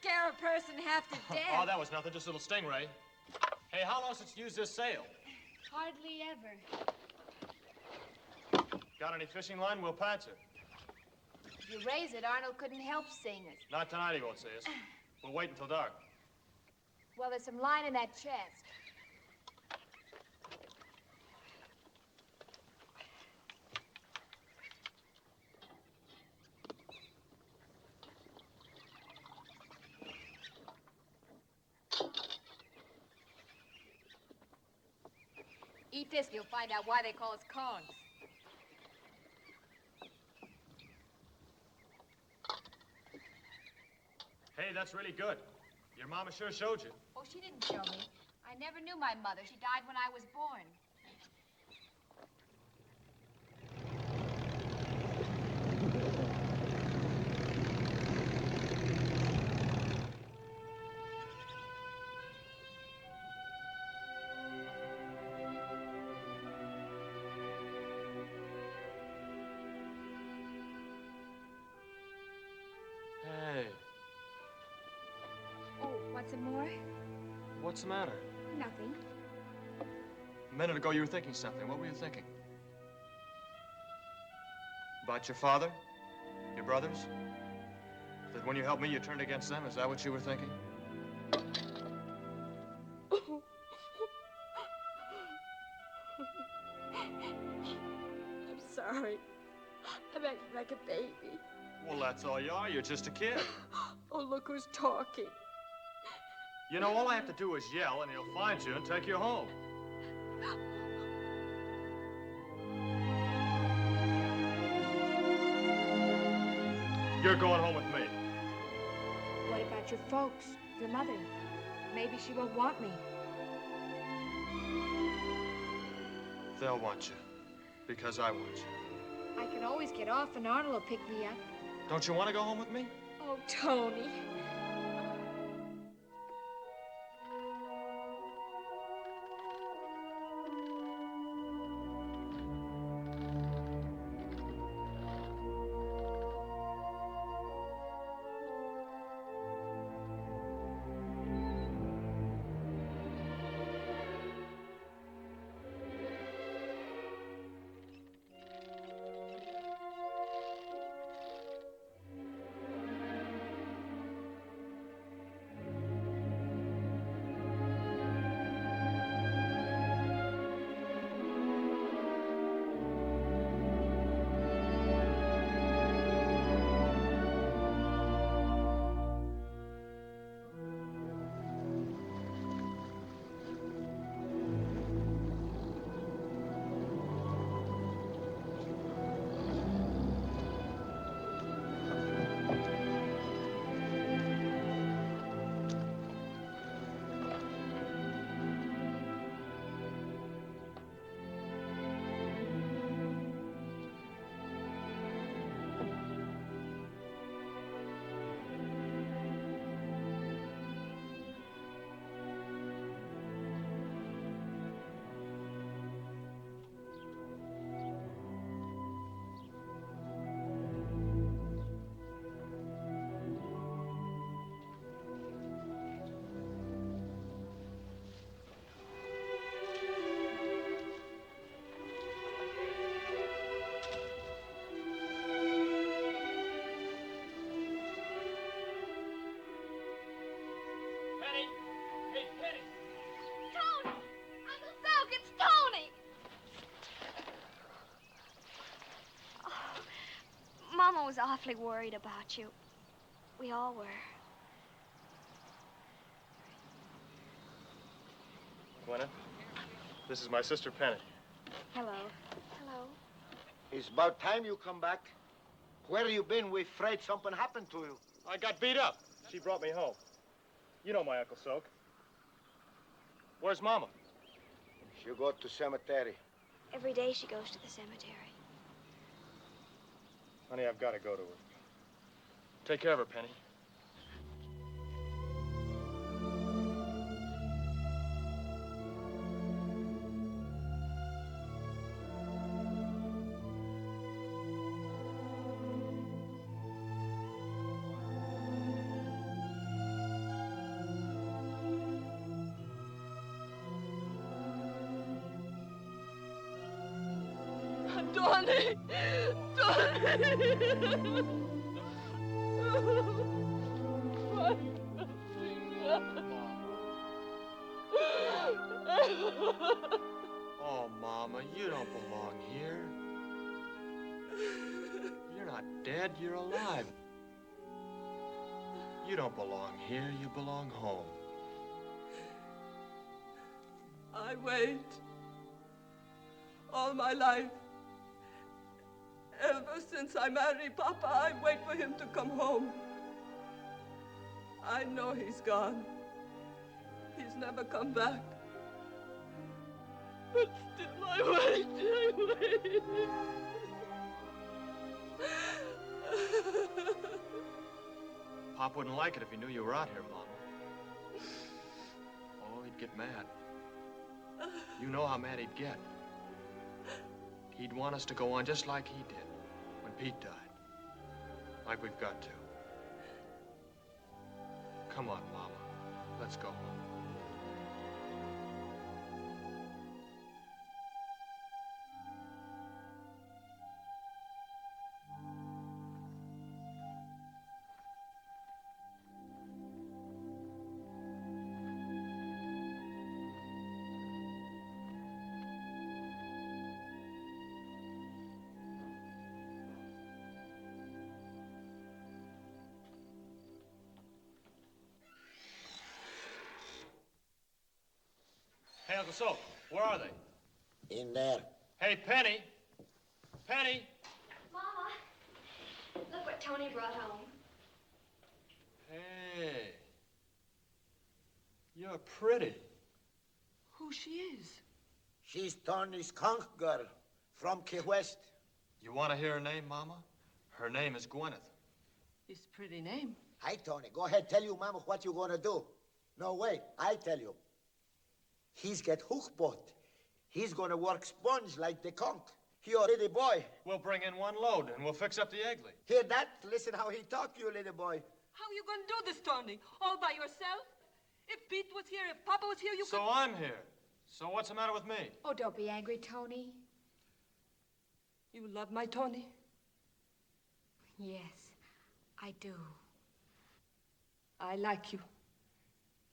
Scare a person half to death. Oh, that was nothing, just a little stingray. Hey, how long since you used this sail? Hardly ever. Got any fishing line? We'll patch it. If you raise it, Arnold couldn't help seeing it. Not tonight, he won't see us. We'll wait until dark. Well, there's some line in that chest. Eat this and you'll find out why they call us congs. Hey, that's really good. Your mama sure showed you. Oh, she didn't show me. I never knew my mother. She died when I was born. What's the matter? Nothing. A minute ago, you were thinking something. What were you thinking? About your father? Your brothers? That when you helped me, you turned against them? Is that what you were thinking? I'm sorry. I'm acting like a baby. Well, that's all you are. You're just a kid. Oh, look who's talking. You know, all I have to do is yell, and he'll find you and take you home. You're going home with me. What about your folks? Your mother? Maybe she won't want me. They'll want you. Because I want you. I can always get off and Arnold will pick me up. Don't you want to go home with me? Oh, Tony. Mama was awfully worried about you. We all were. Gwenna, this is my sister Penny. Hello. Hello. It's about time you come back. Where you been? We're afraid something happened to you. I got beat up. She brought me home. You know my Uncle Soak. Where's Mama? She go to cemetery. Every day she goes to the cemetery. Honey, I've got to go to her. Take care of her, Penny. Tony! Tony! Oh, Mama, you don't belong here. You're not dead, you're alive. You don't belong here, you belong home. I wait all my life. Ever since I married Papa, I wait for him to come home. I know he's gone. He's never come back. But still, I wait. Pop wouldn't like it if he knew you were out here, Mama. Oh, he'd get mad. You know how mad he'd get. He'd want us to go on just like he did when Pete died. Like we've got to. Come on, Mama. Let's go home. Uncle Soap, where are they? In there. Hey, Penny. Penny. Mama, look what Tony brought home. Hey. You're pretty. Who she is? She's Tony's conch girl from Key West. You want to hear her name, Mama? Her name is Gwyneth. It's a pretty name. Hi, Tony. Go ahead, tell you, Mama, what you gonna do. No, wait, I tell you. He's get hook boat. He's gonna work sponge like the conch. He a little boy. We'll bring in one load and we'll fix up the egg leak. Hear that? Listen how he talk, you little boy. How you gonna do this, Tony? All by yourself? If Pete was here, if Papa was here, you So I'm here. So what's the matter with me? Oh, don't be angry, Tony. You love my Tony? Yes, I do. I like you.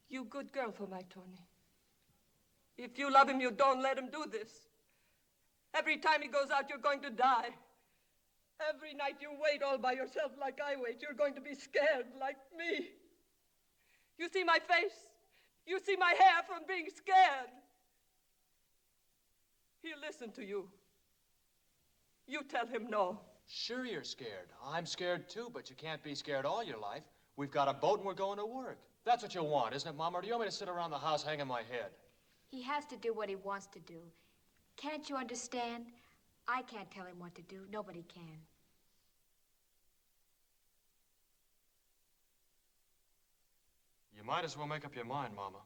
You good girl for my Tony. If you love him, you don't let him do this. Every time he goes out, you're going to die. Every night you wait all by yourself like I wait. You're going to be scared like me. You see my face? You see my hair from being scared. He'll listen to you. You tell him no. Sure you're scared. I'm scared too, but you can't be scared all your life. We've got a boat and we're going to work. That's what you want, isn't it, Mama? Or do you want me to sit around the house hanging my head? He has to do what he wants to do. Can't you understand? I can't tell him what to do. Nobody can. You might as well make up your mind, Mama.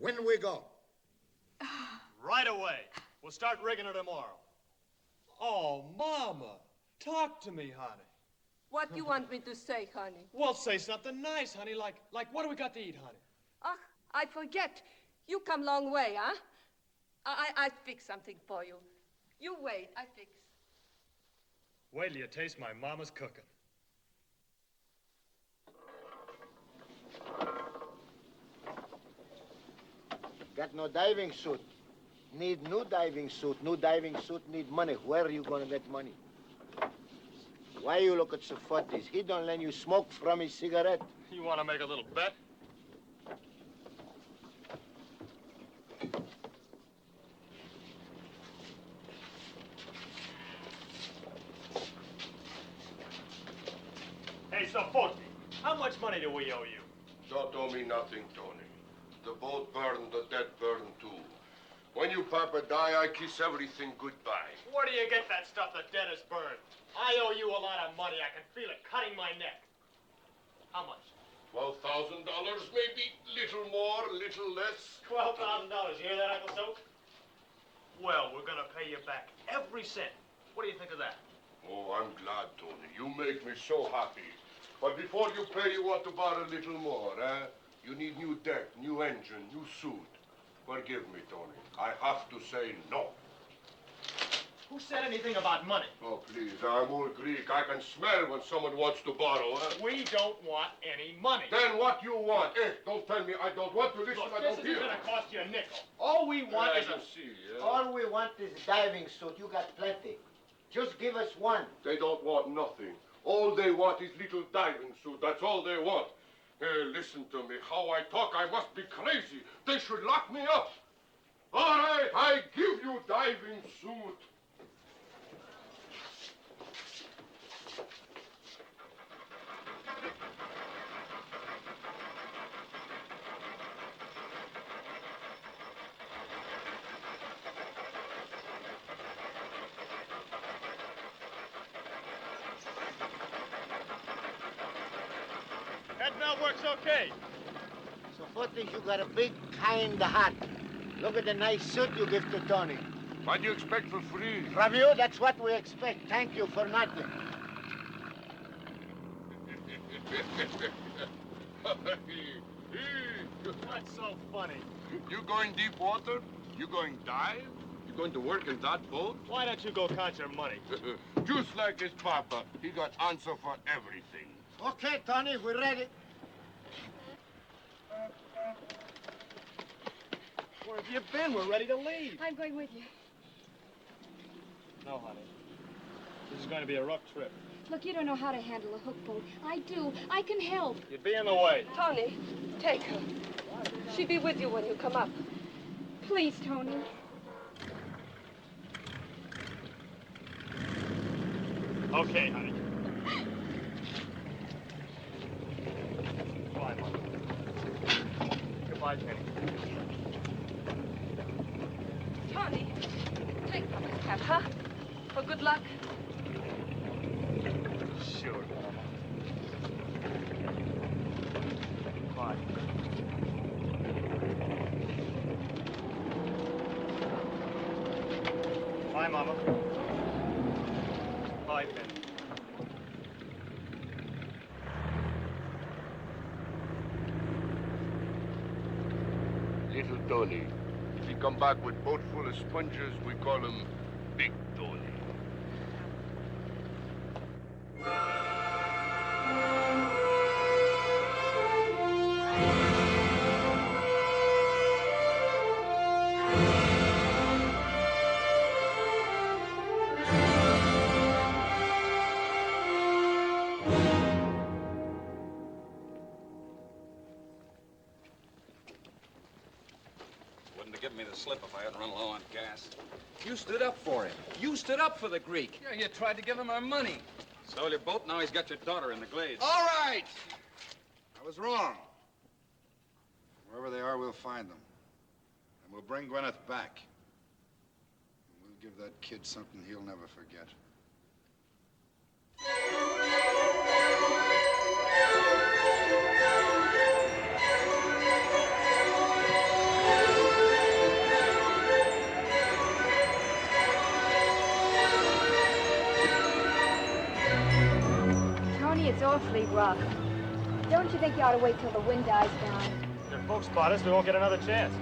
When we go? Right away. We'll start rigging her tomorrow. Oh, Mama, talk to me, honey. What do you want me to say, honey? Well, say something nice, honey, like what do we got to eat, honey? Ah, I forget. You come long way, huh? I fix something for you. You wait, I fix. Wait till you taste my mama's cooking. Got no diving suit. Need new diving suit. New diving suit need money. Where are you gonna get money? Why you look at so footies? He don't let you smoke from his cigarette. You want to make a little bet? Hey, Sapoti, how much money do we owe you? Don't owe me nothing, Tony. The boat burned, the dead burned too. When you Papa die, I kiss everything goodbye. Where do you get that stuff the dead has burned? I owe you a lot of money. I can feel it cutting my neck. How much? $12,000, maybe. Little more, little less. $12,000. You hear that, Uncle Soap? Well, we're gonna pay you back every cent. What do you think of that? Oh, I'm glad, Tony. You make me so happy. But before you pay, you want to borrow a little more, eh? You need new deck, new engine, new suit. Forgive me, Tony. I have to say no. Who said anything about money? Oh, please, I'm old Greek. I can smell when someone wants to borrow, eh? We don't want any money. Then what you want? Don't tell me I don't want to listen. Look, I this don't isn't hear. gonna cost you a nickel. All we want is a... All we want is diving suit. You got plenty. Just give us one. They don't want nothing. All they want is little diving suit. That's all they want. Hey, listen to me. How I talk, I must be crazy. They should lock me up. All right, I give you diving suit. Head belt works okay. So, footies, you got a big, kind heart. Look at the nice suit you give to Tony. What do you expect for free? From you, that's what we expect. Thank you for nothing. What's so funny? You going deep water? You going dive? You going to work in that boat? Why don't you go count your money? Just like his papa. He got answer for everything. Okay, Tony, we're ready. Where have you been? We're ready to leave. I'm going with you. No, honey. This is going to be a rough trip. Look, you don't know how to handle a hook boat. I do. I can help. You'd be in the way. Tony, take her. She'll be with you when you come up. Please, Tony. Okay, honey. Bye, Mom. Goodbye, Penny. Tony, take Papa's cap, huh? For good luck. Sure, Mama. Bye. Bye, Mama. Bye, Penny. Little Tony. If he come back with boat full of sponges, we call him Big Tony. Wouldn't have given me the slip if I hadn't run low on gas. You stood up for him. You stood up for the Greek. Yeah, you tried to give him our money. Stole your boat, now he's got your daughter in the glades. All right! I was wrong. Wherever they are, we'll find them. And we'll bring Gwyneth back. And we'll give that kid something he'll never forget. Tony, it's awfully rough. Don't you think you ought to wait till the wind dies down? If folks spot us, we won't get another chance.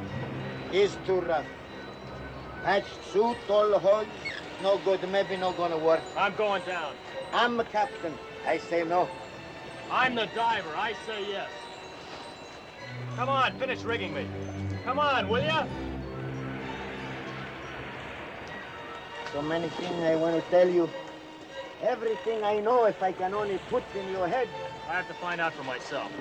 It's too rough. Patched suit, all holes, no good, maybe not gonna work. I'm going down. I'm the captain. I say no. I'm the diver. I say yes. Come on, finish rigging me. Come on, will ya? So many things I want to tell you. Everything I know, if I can only put in your head. I have to find out for myself.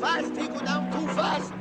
Fast, he go down too fast.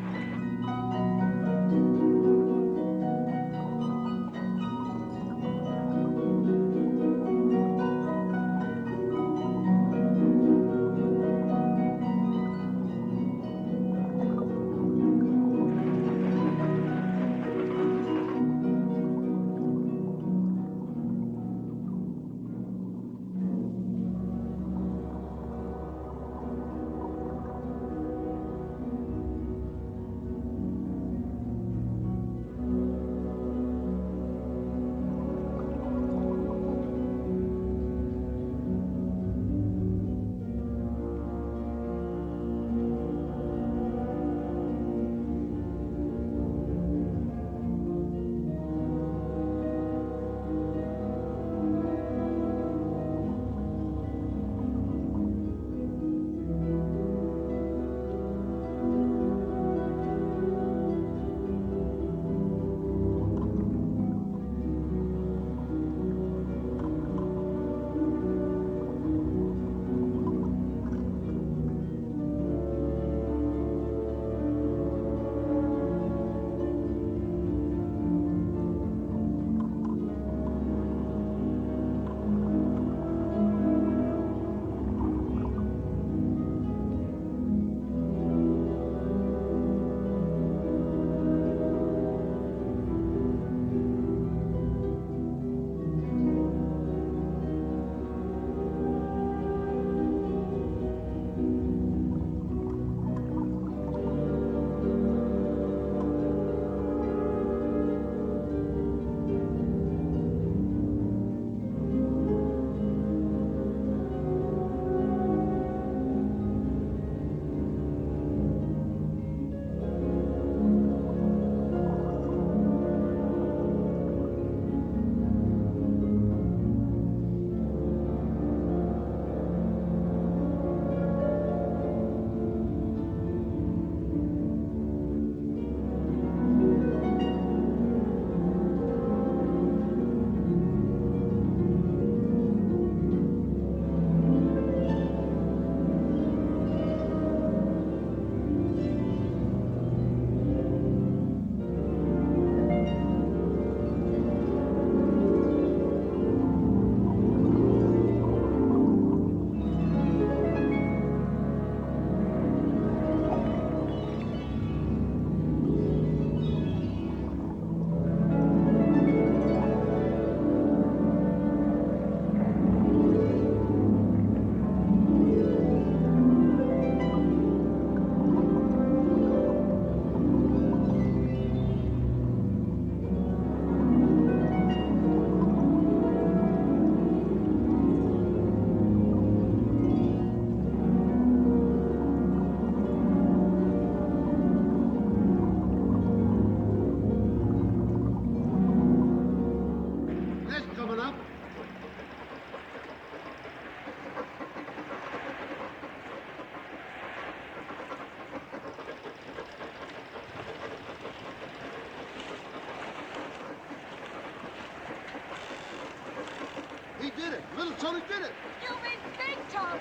Tony did it. You mean big Tony?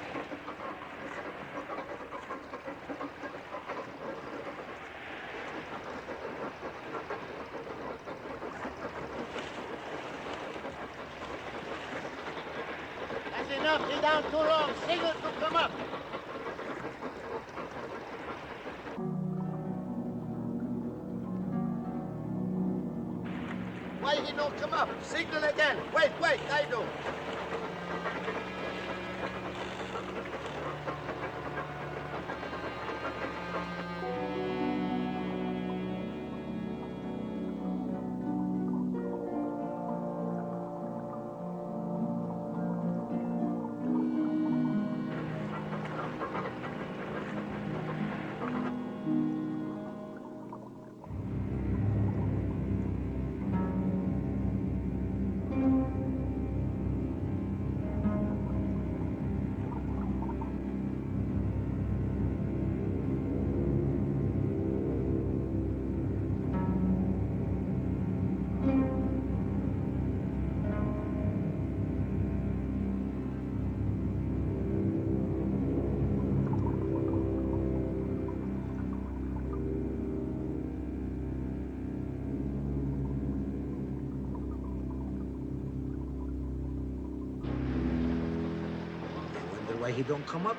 That's enough. He's down too long. Signal to come up. Why he don't come up? Signal again. Wait, I do. Why he don't come up?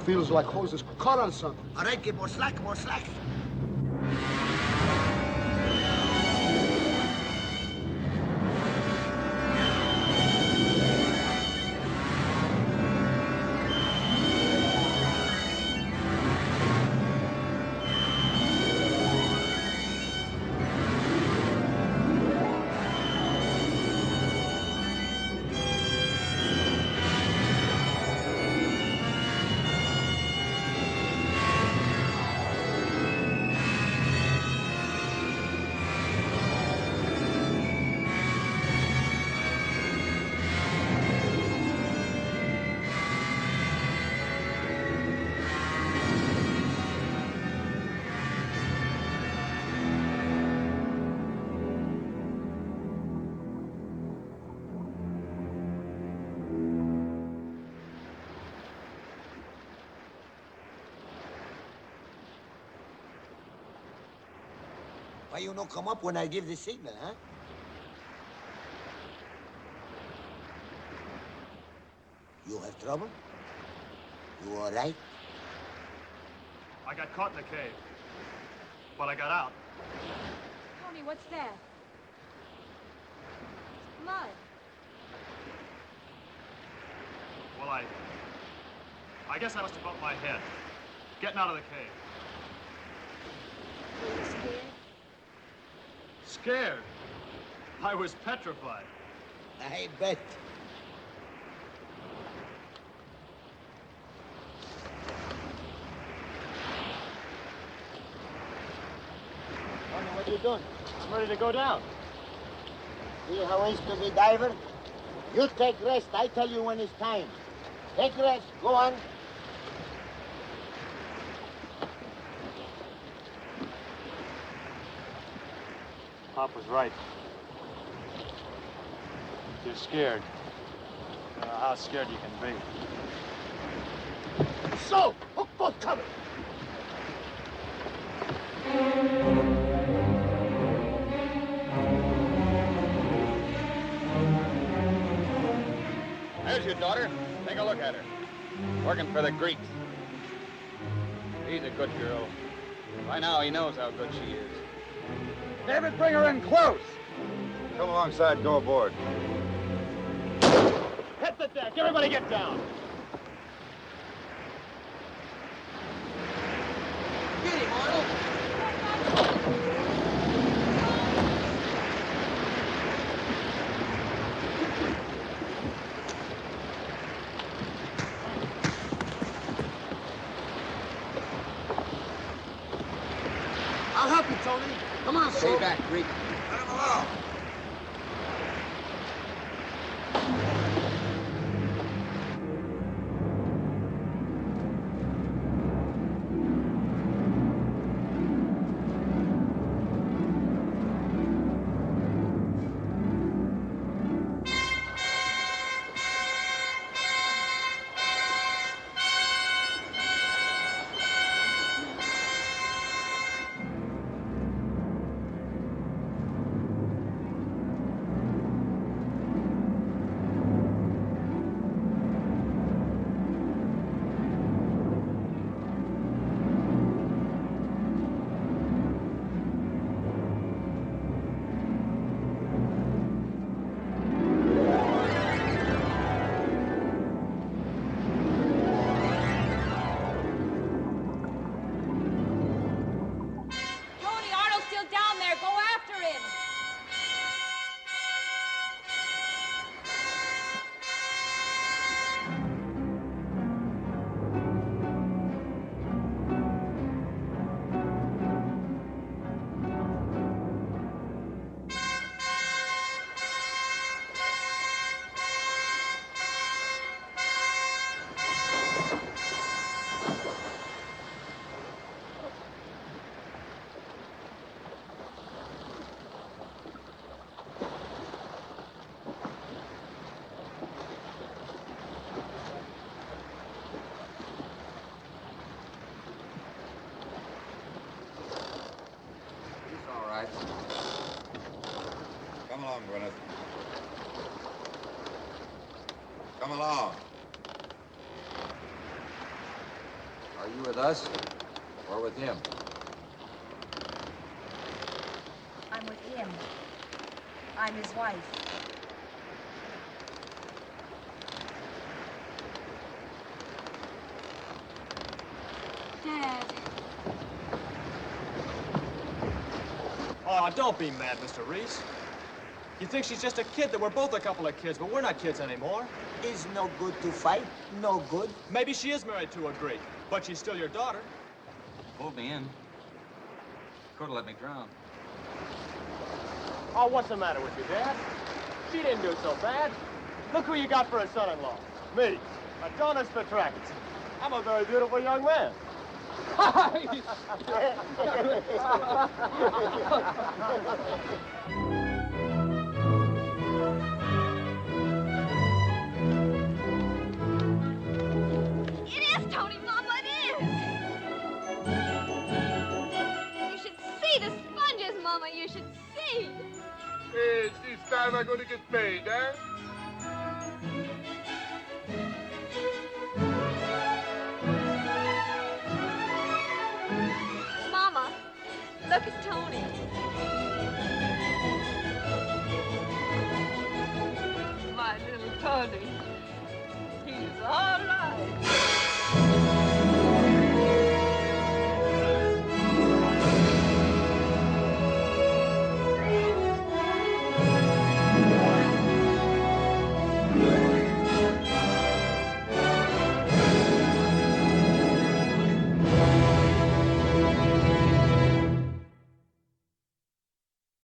Feels like hoses caught on something. All right, get more slack, more slack. Why you not come up when I give the signal, huh? You have trouble? You all right? I got caught in the cave, but I got out. Tony, what's that? Blood. Well, I guess I must have bumped my head, getting out of the cave. Were you scared? Scared? I was petrified. I bet. Tony, what are you doing? I'm ready to go down. See how it is to be diver? You take rest. I tell you when it's time. Take rest. Go on. Pop was right. you're scared. How scared you can be. So, hook boat coming. There's your daughter. Take a look at her. Working for the Greeks. She's a good girl. By now, he knows how good she is. David, bring her in close. Come alongside, go aboard. Hit the deck. Everybody get down. Get him, Arnold. I'll help you, Tony. Come on, Stay back, Greek. Let him alone. Come along, Gwyneth. Come along. Are you with us or with him? I'm with him. I'm his wife. Dad. Oh, don't be mad, Mr. Reese. You think she's just a kid, that we're both a couple of kids, but we're not kids anymore. Is no good to fight, no good. Maybe she is married to a Greek, but she's still your daughter. Pulled me in. Could have let me drown. Oh, what's the matter with you, Dad? She didn't do so bad. Look who you got for a son-in-law. Me, Adonis Petrax. I'm a very beautiful young man. It is, Tony, Mama, it is. You should see the sponges, Mama, you should see. Hey, this time I'm gonna get paid, eh? Mama, look, it's Tony. My little Tony.